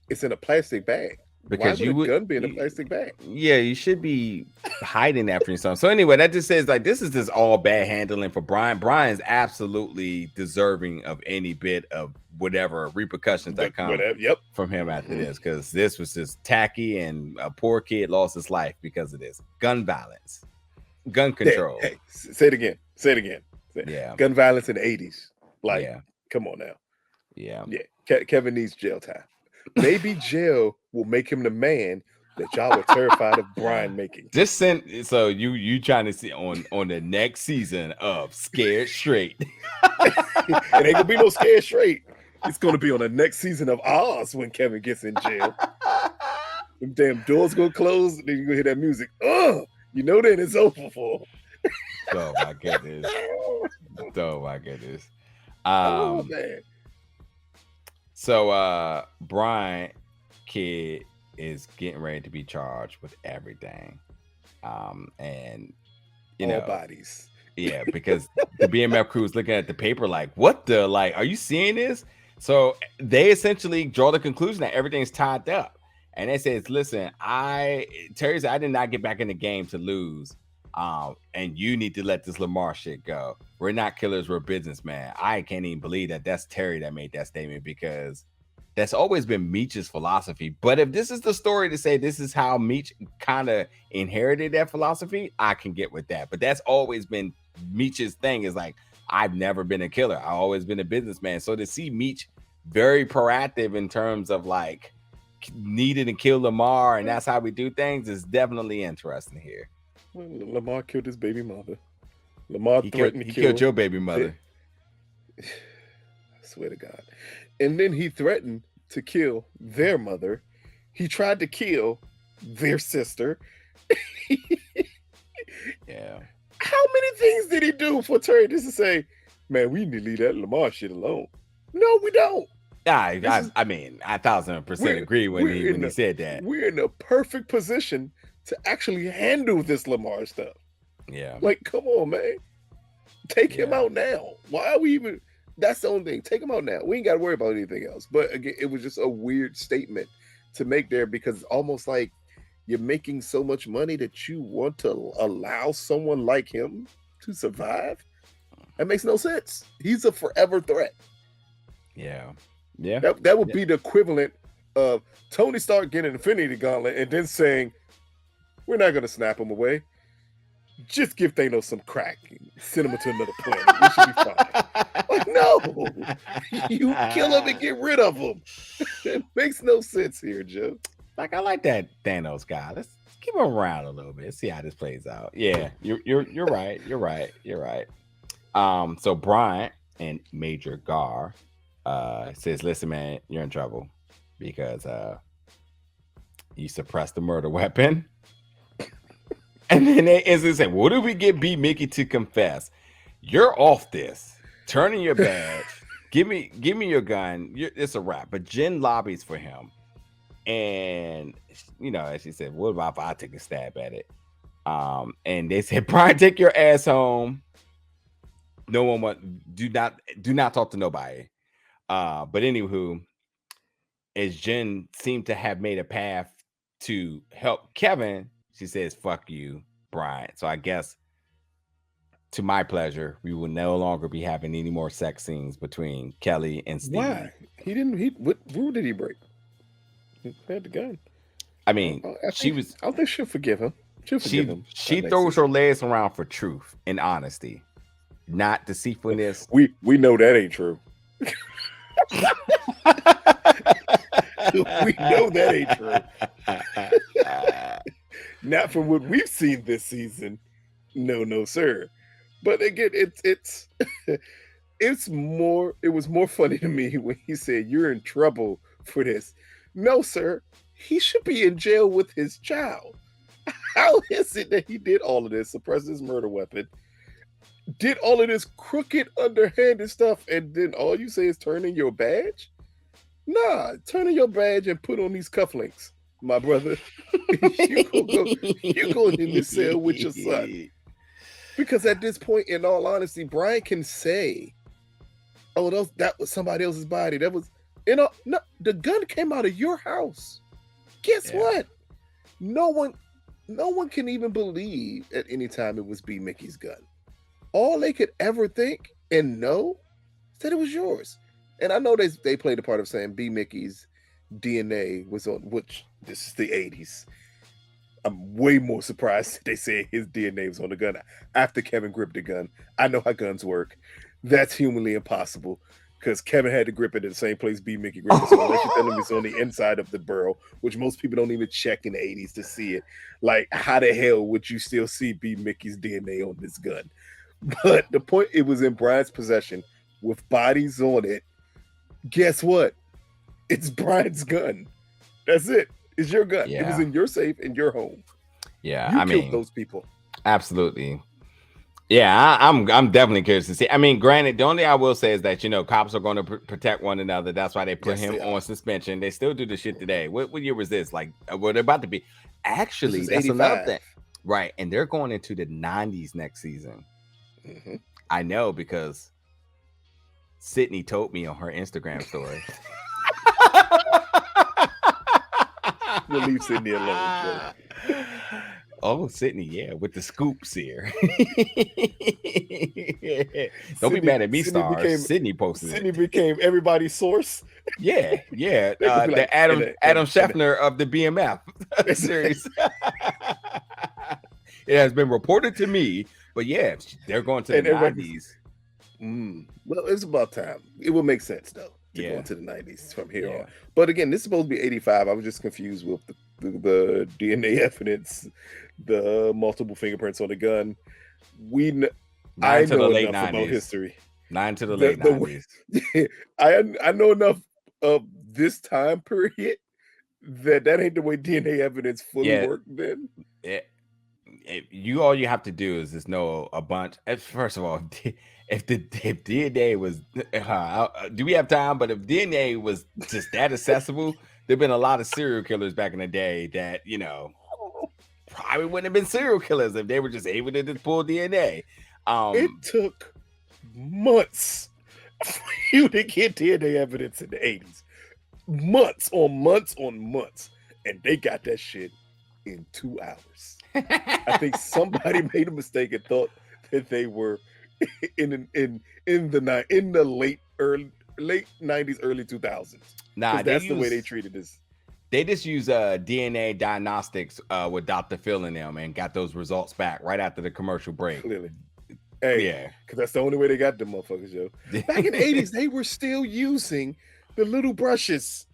it's in a plastic bag. Why Because would you a would, gun be in a plastic bag? yeah, you should be hiding that from yourself. So anyway, that just says like this is just all bad handling for Brian. Brian's absolutely deserving of any bit of whatever repercussions that come Whatever. Yep. from him after this, because this was just tacky and a poor kid lost his life because of this. Gun violence, gun control. Hey, say it again. Say it again. Yeah. Gun violence in the 80s. Like, Yeah. come on now. Yeah. Yeah. Kevin needs jail time. Maybe jail will make him the man that y'all were terrified of Brian making. Just send. So you trying to see on the next season of Scared Straight? It ain't gonna be no Scared Straight. It's gonna be on the next season of Oz when Kevin gets in jail. Them damn doors gonna close, and then you gonna hear that music. You know then it's over for. Oh my goodness. Oh my goodness. Oh man. So Brian kid is getting ready to be charged with everything. And you know, bodies. Yeah, because the BMF crew is looking at the paper like, what the, like, are you seeing this? So they essentially draw the conclusion that everything's tied up. And they says, listen, Terry said, I did not get back in the game to lose. And you need to let this Lamar shit go. We're not killers, we're businessmen. I can't even believe that that's Terry that made that statement, because that's always been Meech's philosophy. But if this is the story to say this is how Meech kind of inherited that philosophy, I can get with that. But that's always been Meech's thing, is like, I've never been a killer. I've always been a businessman. So to see Meech very proactive in terms of like needing to kill Lamar and that's how we do things is definitely interesting here. Well, Lamar killed his baby mother. Lamar threatened to kill. He killed your baby mother. I swear to God. And then he threatened to kill their mother. He tried to kill their sister. Yeah. How many things did he do for Terry just to say, man, we need to leave that Lamar shit alone? No, we don't. I mean, 1000% agree when he said that. We're in a perfect position to actually handle this Lamar stuff. Yeah. Like, come on, man. Take him out now. Why are we even... That's the only thing. Take him out now. We ain't got to worry about anything else. But again, it was just a weird statement to make there, because it's almost like you're making so much money that you want to allow someone like him to survive. That makes no sense. He's a forever threat. Yeah. Yeah. That would be the equivalent of Tony Stark getting an Infinity Gauntlet and then saying, we're not going to snap him away. Just give Thanos some crack and send him to another planet. We should be fine. Like, no. You kill him and get rid of him. It makes no sense here, Joe. Like, I like that Thanos guy. Let's keep him around a little bit. See how this plays out. Yeah, you're right. You're right. So Bryant and Major Gar says, listen, man, you're in trouble because you suppressed the murder weapon. And then they instantly say, what do we get B-Mickie to confess? You're off this. Turn in your badge. Give me your gun. It's a wrap. But Jen lobbies for him. And, you know, as she said, what about if I take a stab at it? And they said, Brian, take your ass home. No one do not talk to nobody. But anywho, as Jen seemed to have made a path to help Kevin, she says, fuck you, Brian. So I guess, to my pleasure, we will no longer be having any more sex scenes between Kelly and Steve. Why? What rule did he break? He had the gun. I mean, I don't think she'll forgive him. She throws her legs around for truth and honesty, not deceitfulness. We know that ain't true. We know that ain't true. Not from what we've seen this season. No, sir. But again, it was more funny to me when he said, you're in trouble for this. No, sir. He should be in jail with his child. How is it that he did all of this, suppress his murder weapon, did all of this crooked, underhanded stuff, and then all you say is turn in your badge? Nah, turn in your badge and put on these cufflinks, my brother. you go in this cell with your son. Because at this point, in all honesty, Brian can say, "Oh, that was somebody else's body. That was, no, the gun came out of your house. Guess what? No one can even believe at any time it was B-Mickie's gun. All they could ever think and know is that it was yours." And I know they played a part of saying B-Mickie's DNA was on, which this is the 80s. I'm way more surprised that they say his DNA was on the gun after Kevin gripped the gun. I know how guns work. That's humanly impossible because Kevin had to grip it in the same place B-Mickie gripped it. So unless you tell him it's on the inside of the barrel, which most people don't even check in the 80s to see it, like how the hell would you still see B-Mickie's DNA on this gun? But the point, it was in Brian's possession with bodies on it. Guess what? It's Brian's gun. That's it. It's your gun. Yeah. It was in your safe in your home. Yeah, You killed those people. Absolutely. Yeah, I'm definitely curious to see. I mean, granted, the only I will say is that cops are going to protect one another. That's why they put him on suspension. They still do the shit today. What year was this? Like, what they're about to be? Actually, that's 85. another thing, right? And they're going into the 90s next season. Mm-hmm. I know because Sydney told me on her Instagram story. We'll leave Sydney alone. Oh, Sydney, yeah, with the scoops here. Don't be mad at me, STARZ. Sydney posted Sydney became everybody's source. Yeah. Like, the Adam Scheffner of the BMF series. It has been reported to me, but yeah, they're going to the 90s. Well, it's about time. It will make sense though to go into the 90s from here on. But again, this is supposed to be 85. I was just confused with the DNA evidence, the multiple fingerprints on the gun. I know enough about history. 9 to the late 90s. I know enough of this time period that ain't the way DNA evidence fully worked then. All you have to do is just know a bunch. First of all, if DNA was, do we have time? But if DNA was just that accessible, there've been a lot of serial killers back in the day that probably wouldn't have been serial killers if they were just able to just pull DNA. It took months for you to get DNA evidence in the 80s. Months on months on months, and they got that shit in 2 hours. I think somebody made a mistake and thought that they were in the late 90s, early 2000s. Nah, that's the way they treated this. They just use DNA diagnostics with Dr. Phil and them and got those results back right after the commercial break. Clearly. Hey, because that's the only way they got them motherfuckers, yo. Back in the 80s, they were still using the little brushes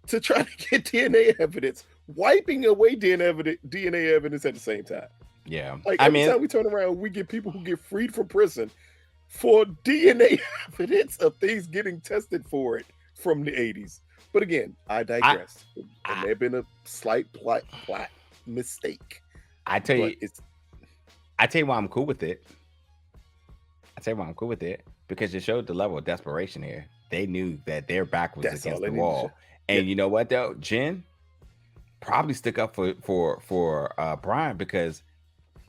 to try to get DNA evidence, wiping away DNA evidence at the same time. Yeah. Like every time we turn around, we get people who get freed from prison for DNA evidence of things getting tested for it from the 80s. But again, I digress. There may have been a slight plot mistake. I tell you why I'm cool with it. Because it showed the level of desperation here. They knew that their back was against the wall. And you know what though? Jen probably stuck up for Brian, because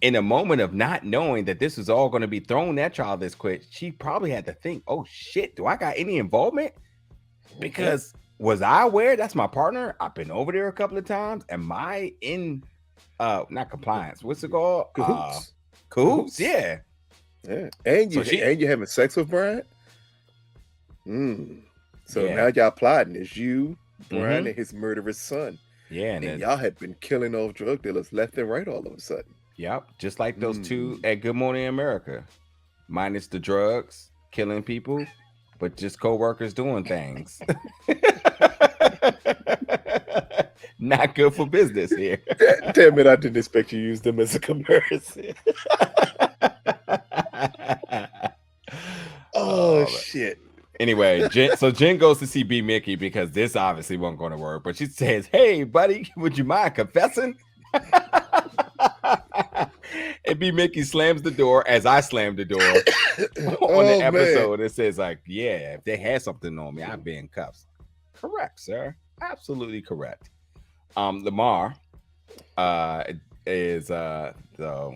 in a moment of not knowing that this was all going to be thrown at y'all this quick, she probably had to think, oh shit, do I got any involvement? Because was I aware that's my partner? I've been over there a couple of times. Am I in not compliance? What's it called? Cahoots. Yeah. And you're having sex with Brian? So now y'all plotting. It's you, Brian, and his murderous son. Yeah. And y'all had been killing off drug dealers left and right all of a sudden. Yep. Just like those two at Good Morning America. Minus the drugs, killing people, but just co-workers doing things. Not good for business here. Damn it, I didn't expect you to use them as a comparison. Oh shit. Anyway, Jen goes to see B-Mickie because this obviously wasn't going to work, but she says, hey buddy, would you mind confessing? And B-Mickie slams the door as I slammed the door on the episode. It says like, yeah, if they had something on me, I'd be in cuffs. Correct, sir. Absolutely correct. Lamar is so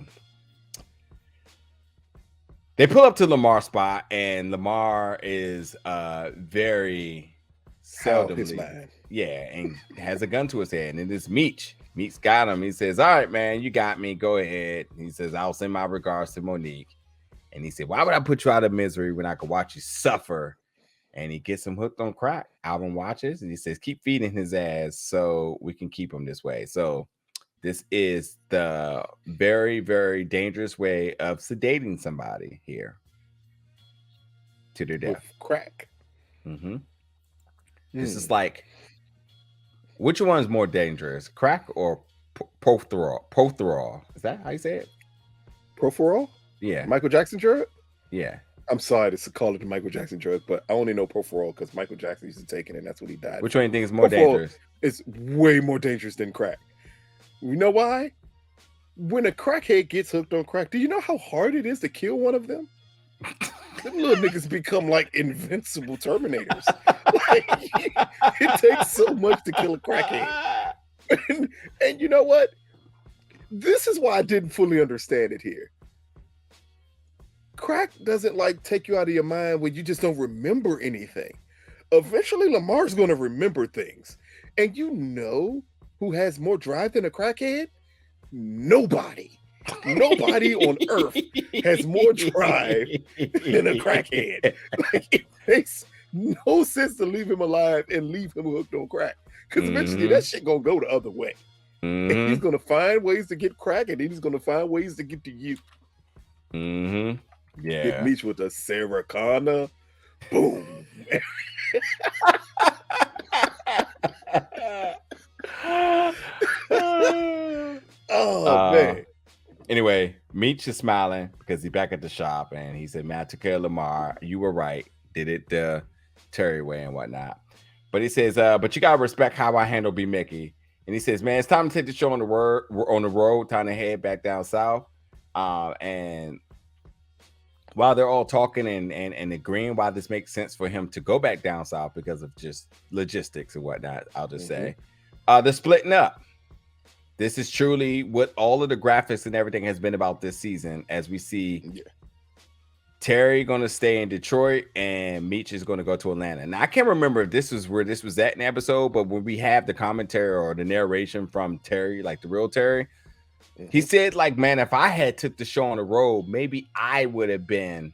they pull up to Lamar's spot, and Lamar is very seldomly, and has a gun to his head, and it's Meech. Meech's got him. He says, all right, man, you got me. Go ahead. He says, I'll send my regards to Monique. And he said, why would I put you out of misery when I could watch you suffer? And he gets him hooked on crack. Alvin watches, and he says, keep feeding his ass so we can keep him this way. So this is the very, very dangerous way of sedating somebody here to their death. With crack. This is like, which one is more dangerous, crack or Prothorol? Is that how you say it? Prothorol? Yeah. Michael Jackson drug? Yeah. I'm sorry to call it the Michael Jackson drug, but I only know Prothorol because Michael Jackson used to take it, and that's what he died. Which one do you think is more dangerous? It's way more dangerous than crack. You know why? When a crackhead gets hooked on crack, do you know how hard it is to kill one of them? Them little niggas become like invincible Terminators. Like, it takes so much to kill a crackhead. And you know what? This is why I didn't fully understand it here. Crack doesn't like take you out of your mind when you just don't remember anything. Eventually, Lamar's going to remember things. And you know who has more drive than a crackhead? Nobody. Nobody on earth has more drive than a crackhead. Like, it makes no sense to leave him alive and leave him hooked on crack. Because eventually that shit gonna go the other way. And he's gonna find ways to get crack, and then he's gonna find ways to get to you. Yeah. Get Meech with a Sarah Connor. Boom. Man. Anyway, Meech is smiling because he's back at the shop, and he said, man, I took care of Lamar. You were right. Did it the Terry way and whatnot. But he says, but you gotta respect how I handle B-Mickie. And he says, man, it's time to take the show on the road, time to head back down south. And while they're all talking and agreeing why this makes sense for him to go back down south because of just logistics and whatnot, I'll just say, they're splitting up. This is truly what all of the graphics and everything has been about this season, as we see Terry going to stay in Detroit and Meech is going to go to Atlanta. And I can't remember if this was where this was at in the episode, but when we have the commentary or the narration from Terry, like the real Terry, he said, like, man, if I had took the show on the road, maybe I would have been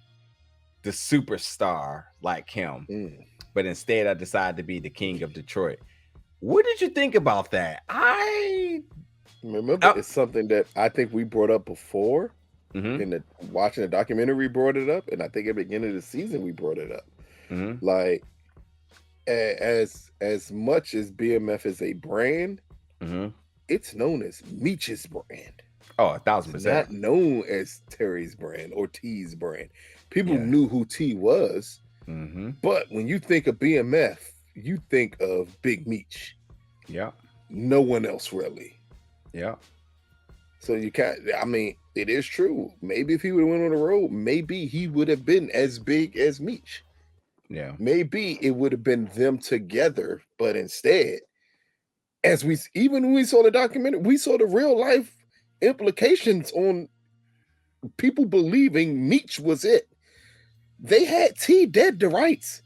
the superstar like him. But instead, I decided to be the king of Detroit. What did you think about that? Remember, it's something that I think we brought up before. Watching the documentary, we brought it up, and I think at the beginning of the season we brought it up. Like, as much as BMF is a brand, it's known as Meech's brand. Oh, 1,000%. It's not known as Terry's brand or T's brand. People knew who T was, but when you think of BMF, you think of Big Meech. Yeah. No one else really. Yeah. So you can't, I mean, it is true. Maybe if he would have went on the road, maybe he would have been as big as Meech. Yeah. Maybe it would have been them together, but instead, even when we saw the documentary, we saw the real life implications on people believing Meech was it. They had T dead to rights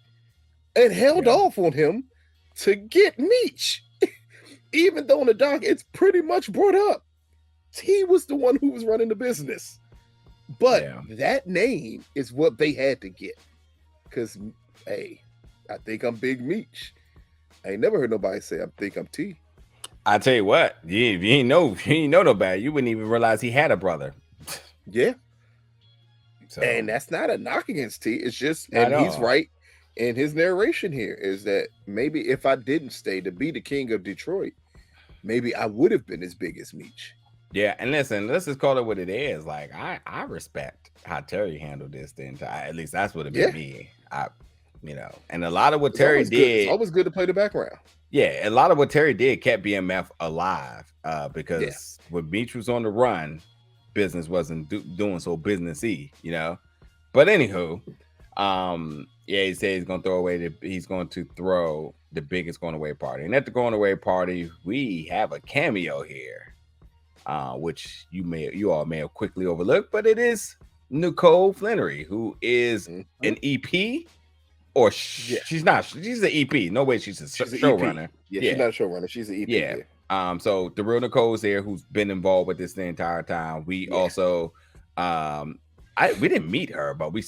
and held off on him to get Meech. Even though in the doc, it's pretty much brought up. He was the one who was running the business. But that name is what they had to get. Because, hey, I think I'm Big Meech. I ain't never heard nobody say I think I'm T. I tell you what, if you ain't know nobody, you wouldn't even realize he had a brother. Yeah. So, and that's not a knock against T. It's just, and he's right in his narration here, is that maybe if I didn't stay to be the king of Detroit, maybe I would have been as big as Meech. Yeah, and listen, let's just call it what it is. Like, I respect how Terry handled this the entire, at least that's what it made me. And a lot of what Terry did. It's always good to play the background. Yeah, a lot of what Terry did kept BMF alive because when Meech was on the run, business wasn't doing so businessy, you know. But anywho, yeah, he said he's going to throw the biggest going away party. And at the going away party, we have a cameo here, which you all may have quickly overlooked, but it is Nicole Flenory, who is an EP, or she's not. She's an EP. No way, she's a showrunner. Yeah, she's not a showrunner. She's an EP. Yeah. So the real Nicole's there, who's been involved with this the entire time. We also, we didn't meet her, but we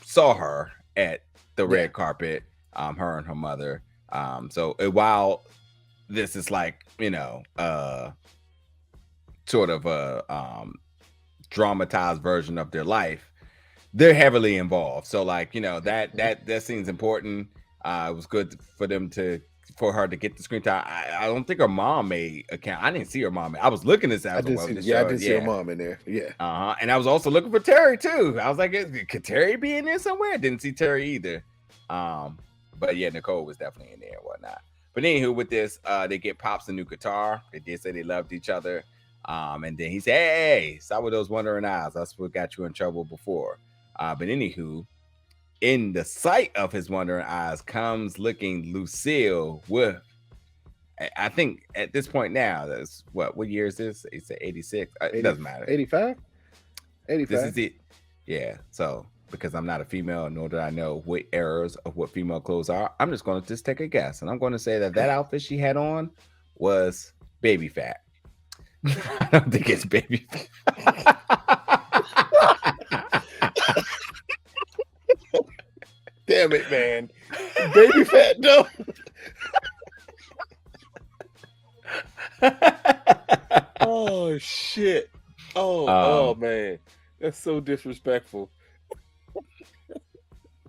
saw her at the red carpet. Her and her mother. So while this is like, you know, sort of a dramatized version of their life, they're heavily involved. So like, you know, that scene's important. It was good for her to get the screen time. I don't think her mom made account. I didn't see her mom. I was looking at that. I did see her mom in there. Yeah. And I was also looking for Terry too. I was like, could Terry be in there somewhere? I didn't see Terry either. But yeah, Nicole was definitely in there and whatnot. But anywho, with this, they get Pops a new guitar. They did say they loved each other. And then he said, hey, stop with those wondering eyes. That's what got you in trouble before. But anywho, in the sight of his wondering eyes comes looking Lucille with, I think at this point now, that's what year is this? It's 86. It doesn't matter. 85? This is it. Yeah. So because I'm not a female, nor do I know what errors of what female clothes are, I'm just going to take a guess. And I'm going to say that outfit she had on was baby fat. I don't think it's baby fat. Damn it, man. Baby fat, no. Oh, shit. Oh, man. That's so disrespectful.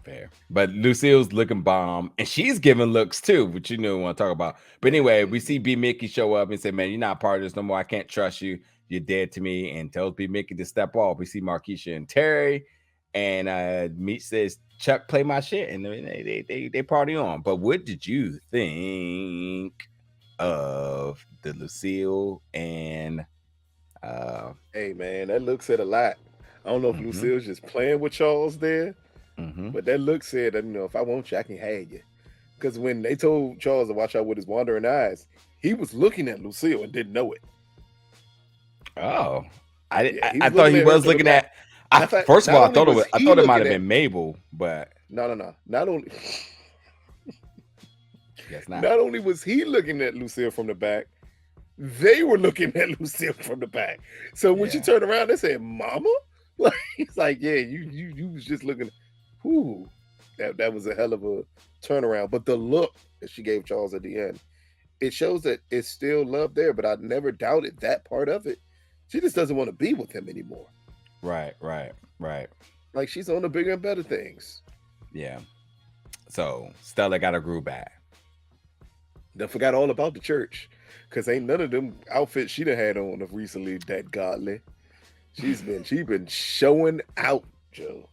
Fair. But Lucille's looking bomb, and she's giving looks too, which you know we want to talk about. But anyway, we see B-Mickie show up and say, man, you're not part of this no more. I can't trust you. You're dead to me. And tells B-Mickie to step off. We see Markeisha and Terry, and Meech says, Chuck, play my shit, and they party on. But what did you think of the Lucille and hey man, that look said a lot. I don't know if Lucille's just playing with Charles there, but that look said, you know, if I want you, I can have you. Because when they told Charles to watch out with his wandering eyes, he was looking at Lucille and didn't know it. Oh, I thought he was looking at. First of all, I thought it might have been Mabel, but no. Not only yes, not only was he looking at Lucille from the back, they were looking at Lucille from the back. So when she turned around, they said, "Mama," like he's like, "Yeah, you was just looking." Whoo, that was a hell of a turnaround. But the look that she gave Charles at the end, it shows that it's still love there. But I never doubted that part of it. She just doesn't want to be with him anymore. Right. Like she's on the bigger and better things. Yeah. So Stella got her groove back. They forgot all about the church, because ain't none of them outfits she done had on of recently that godly. She's been showing out, Joe.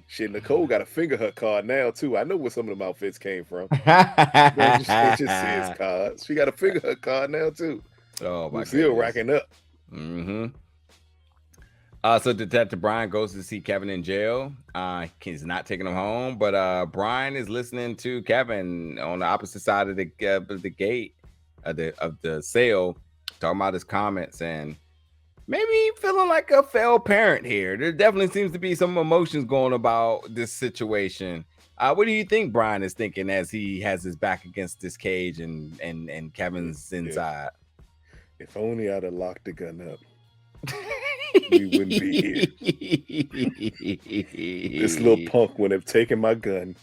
Shit, Nicole got a finger hut card now too. I know where some of them outfits came from. Just see his cards. She got a finger hut card now too. Oh my god, still racking up. So Detective Bryant goes to see Kevin in jail. He's not taking him home, but Brian is listening to Kevin on the opposite side of the gate of the cell, talking about his comments and maybe feeling like a failed parent here. There definitely seems to be some emotions going about this situation. What do you think Brian is thinking as he has his back against this cage and Kevin's inside? If only I'd have locked the gun up, we wouldn't be here. This little punk would have taken my gun.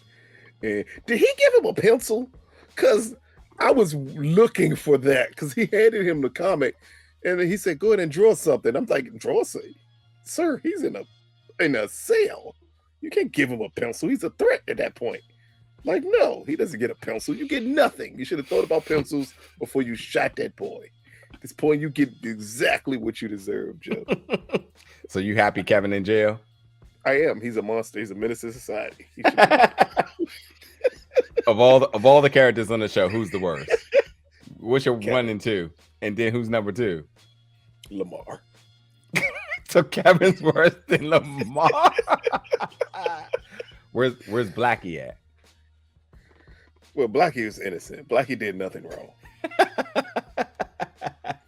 And did he give him a pencil? Because I was looking for that, because he handed him the comic and he said, go ahead and draw something. I'm like, draw something? Sir, he's in a cell. You can't give him a pencil. He's a threat at that point. Like, no, he doesn't get a pencil. You get nothing. You should have thought about pencils before you shot that boy. At this point, you get exactly what you deserve, Joe. So you happy Kevin in jail? I am. He's a monster. He's a menace to society. Of all the characters on the show, who's the worst? What's your Kevin. 1 and 2? And then who's number 2? Lamar. So Kevin's worse than Lamar. Where's Blackie at? Well, Blackie was innocent. Blackie did nothing wrong.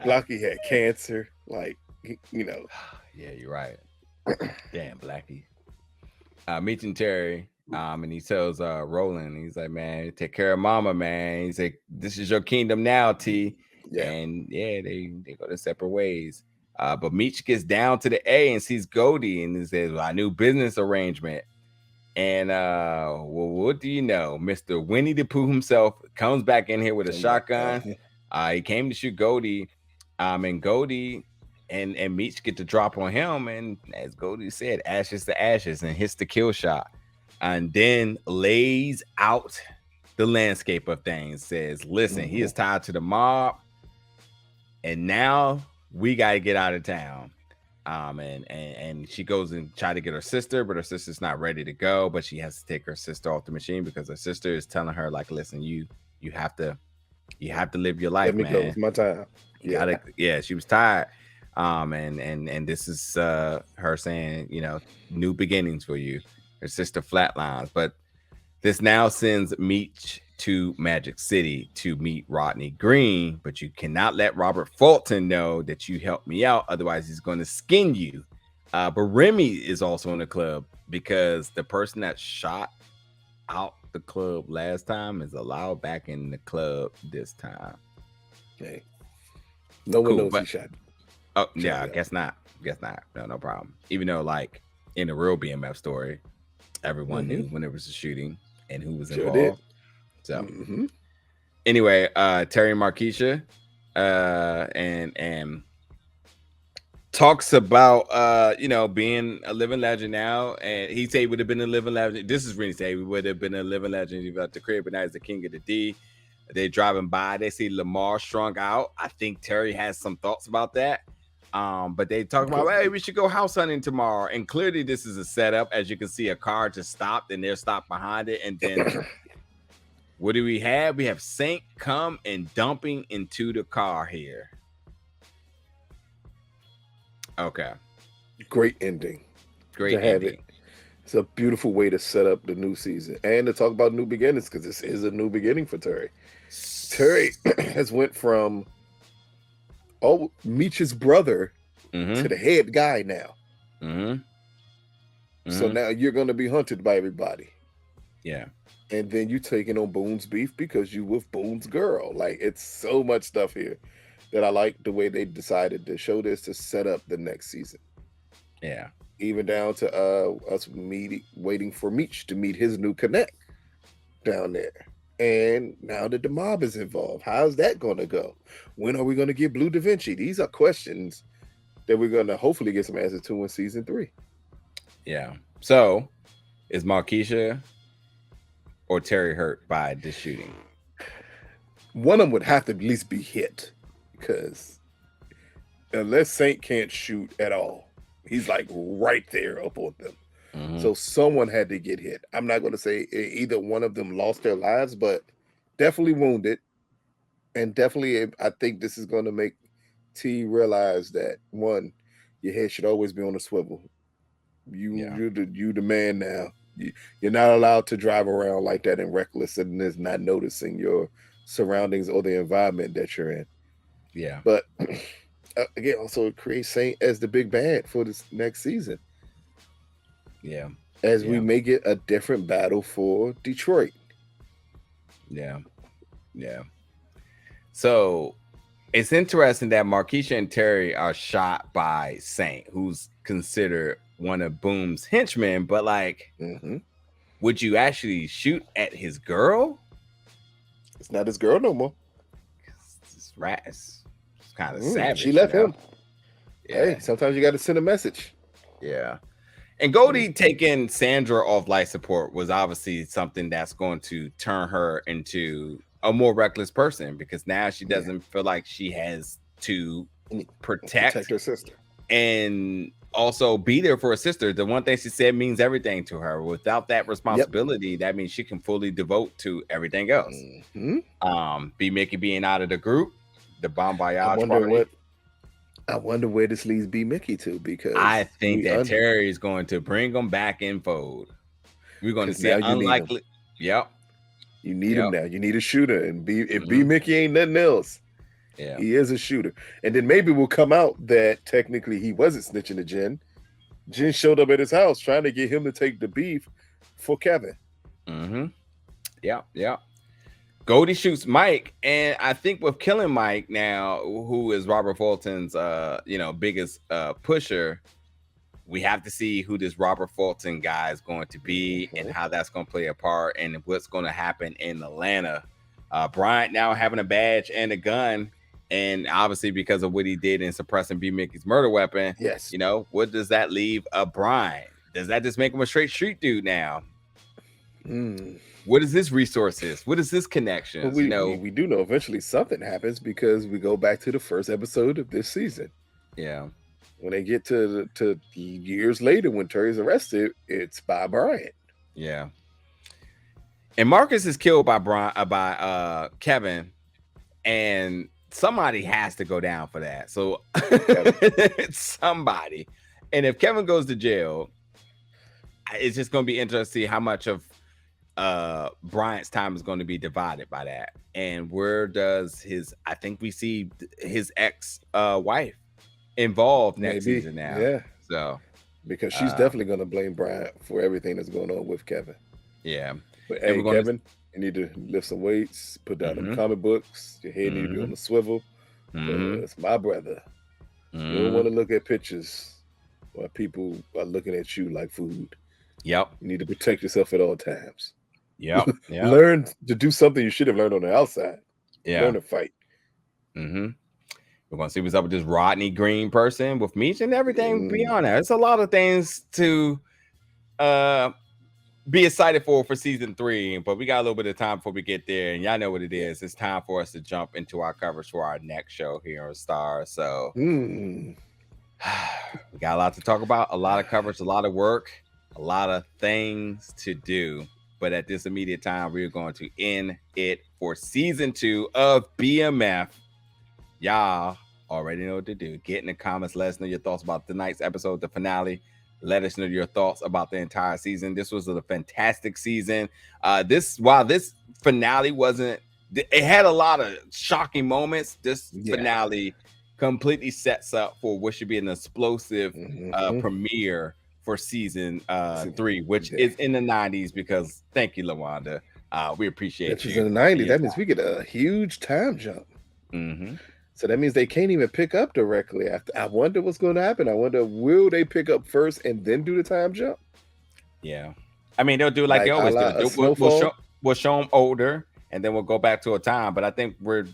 Blackie had cancer. Like, you know. Yeah, you're right. Damn, Blackie. Meech and Terry. And he tells Roland, he's like, man, take care of mama, man. He's like, this is your kingdom now, T. Yeah. And yeah, they go their separate ways. But Meech gets down to the A and sees Goldie and he says, well, I knew business arrangement. And well, what do you know? Mr. Winnie the Pooh himself comes back in here with a shotgun. He came to shoot Goldie. And Goldie and Meech get the drop on him. And as Goldie said, ashes to ashes, and hits the kill shot. And then lays out the landscape of things. Says, listen, he is tied to the mob. And now we got to get out of town. And she goes and try to get her sister, but her sister's not ready to go. But she has to take her sister off the machine because her sister is telling her, like, listen, you have to live your life, man. Let me go. It's my time. Yeah, she was tired. And this is her saying, you know, new beginnings for you. Her sister flatlines, but this now sends Meech to Magic City to meet Rodney Green, but you cannot let Robert Fulton know that you helped me out, otherwise he's going to skin you. But Remy is also in the club because the person that shot out the club last time is allowed back in the club this time. Okay. No one knows he shot. Oh yeah, guess not. No problem. Even though, like, in the real BMF story, everyone knew when there was a shooting and who was involved. So anyway, Terry and Markeisha and talks about you know, being a living legend now, and he said he would have been a living legend. This is really say we would have been a living legend about the crib, but now he's the king of the D. They're driving by, they see Lamar strung out. I think Terry has some thoughts about that. But they talk about, hey, we should go house hunting tomorrow. And clearly this is a setup. As you can see, a car just stopped and they're stopped behind it. And then what do we have? We have Saint come and dumping into the car here. Okay. Great ending. Great ending. It's a beautiful way to set up the new season and to talk about new beginnings, because this is a new beginning for Terry. Terry has went from Meech's brother to the head guy now. So now you're going to be hunted by everybody. Yeah. And then you taking on Boone's beef because you with Boone's girl. Like, it's so much stuff here that I like the way they decided to show this to set up the next season. Yeah. Even down to us waiting for Meech to meet his new connect down there. And now that the mob is involved, how's that going to go? When are we going to get Blue Da Vinci? These are questions that we're going to hopefully get some answers to in season 3. Yeah. So, is Markeisha or Terry hurt by this shooting? One of them would have to at least be hit, because unless Saint can't shoot at all, he's like right there up on them. So someone had to get hit. I'm not going to say either one of them lost their lives, but definitely wounded. And definitely, I think this is going to make T realize that, one, your head should always be on a swivel. You're the man now. You're not allowed to drive around like that and reckless and is not noticing your surroundings or the environment that you're in. Yeah. But again, also create Saint as the big bad for this next season. Yeah. As we may get a different battle for Detroit. Yeah. Yeah. So it's interesting that Markeisha and Terry are shot by Saint, who's considered one of Boom's henchmen, but like, would you actually shoot at his girl? It's not his girl no more. It's kind of savage. She left him. Yeah. Hey, sometimes you got to send a message. Yeah. And Goldie taking Sandra off life support was obviously something that's going to turn her into a more reckless person, because now she doesn't feel like she has to protect her sister and also be there for her sister. The one thing she said means everything to her. Without that responsibility, that means she can fully devote to everything else. B-Mickie being out of the group, the Bon Voyage I'm wondering party. I wonder where this leads B-Mickie to, because I think that Terry is going to bring them back in fold. We're going to see now an you need him. unlikely. Yep. You need him now. You need a shooter, and if Mhm. B-Mickie ain't nothing else, Yeah. he is a shooter. And then maybe we'll come out that technically he wasn't snitching to Jen. Jen showed up at his house trying to get him to take the beef for Kevin. Mm-hmm. Yeah. Goldie shoots Mike, and I think with killing Mike now, who is Robert Fulton's biggest pusher, we have to see who this Robert Fulton guy is going to be and how that's going to play a part and what's going to happen in Atlanta. Bryant now having a badge and a gun, and obviously because of what he did in suppressing B-Mickie's murder weapon. Yes. What does that leave Bryant? Does that just make him a straight street dude now? What is this resources? What is this connection? Well, we do know eventually something happens, because we go back to the first episode of this season. Yeah. When they get to years later, when Terry's arrested, it's by Bryant. Yeah. And Marcus is killed by Kevin, and somebody has to go down for that. So it's somebody. And if Kevin goes to jail, it's just going to be interesting to see how much of Bryant's time is going to be divided by that. And where does I think we see his ex-wife involved next season now. Yeah. So because she's definitely going to blame Bryant for everything that's going on with Kevin. Yeah. But hey, Kevin, you need to lift some weights, put down them comic books. Your head need to be on the swivel. It's my brother. You don't want to look at pictures where people are looking at you like food. Yep. You need to protect yourself at all times. Yep. Learn to do something you should have learned on the outside. Yeah. Learn to fight. We're going to see what's up with this Rodney Green person with Meech and everything beyond that. It's a lot of things to be excited for season 3, but we got a little bit of time before we get there, and y'all know what it is. It's time for us to jump into our coverage for our next show here on STARZ. So we got a lot to talk about, a lot of coverage, a lot of work, a lot of things to do. But at this immediate time, we're going to end it for season 2 of BMF. Y'all already know what to do. Get in the comments. Let us know your thoughts about tonight's episode, the finale. Let us know your thoughts about the entire season. This was a fantastic season. While this finale it had a lot of shocking moments. This finale completely sets up for what should be an explosive premiere for season 3, which is in the 90s, because thank you, LaWanda. We appreciate it. She's in the 90s. That means we get a huge time jump. So that means they can't even pick up directly after. I wonder what's going to happen. I wonder, will they pick up first and then do the time jump? Yeah. I mean, they'll do like they always do. We'll show them older, and then we'll go back to a time. But I think we're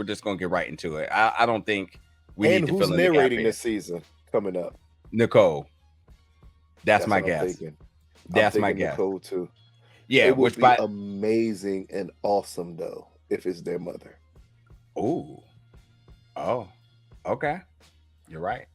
just going to get right into it. I don't think we need to fill in the gap. And who's narrating this season coming up? Nicole. That's my guess. That's my guess. Nicole too. Yeah, it would be amazing and awesome though if it's their mother. Oh, okay. You're right.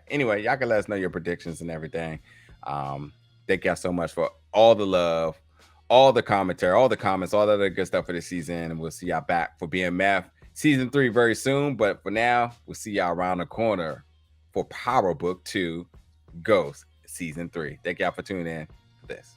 Anyway, y'all can let us know your predictions and everything. Thank y'all so much for all the love, all the commentary, all the comments, all the other good stuff for this season. And we'll see y'all back for BMF season 3 very soon. But for now, we'll see y'all around the corner for Power Book 2 Ghost season 3. Thank y'all for tuning in for this.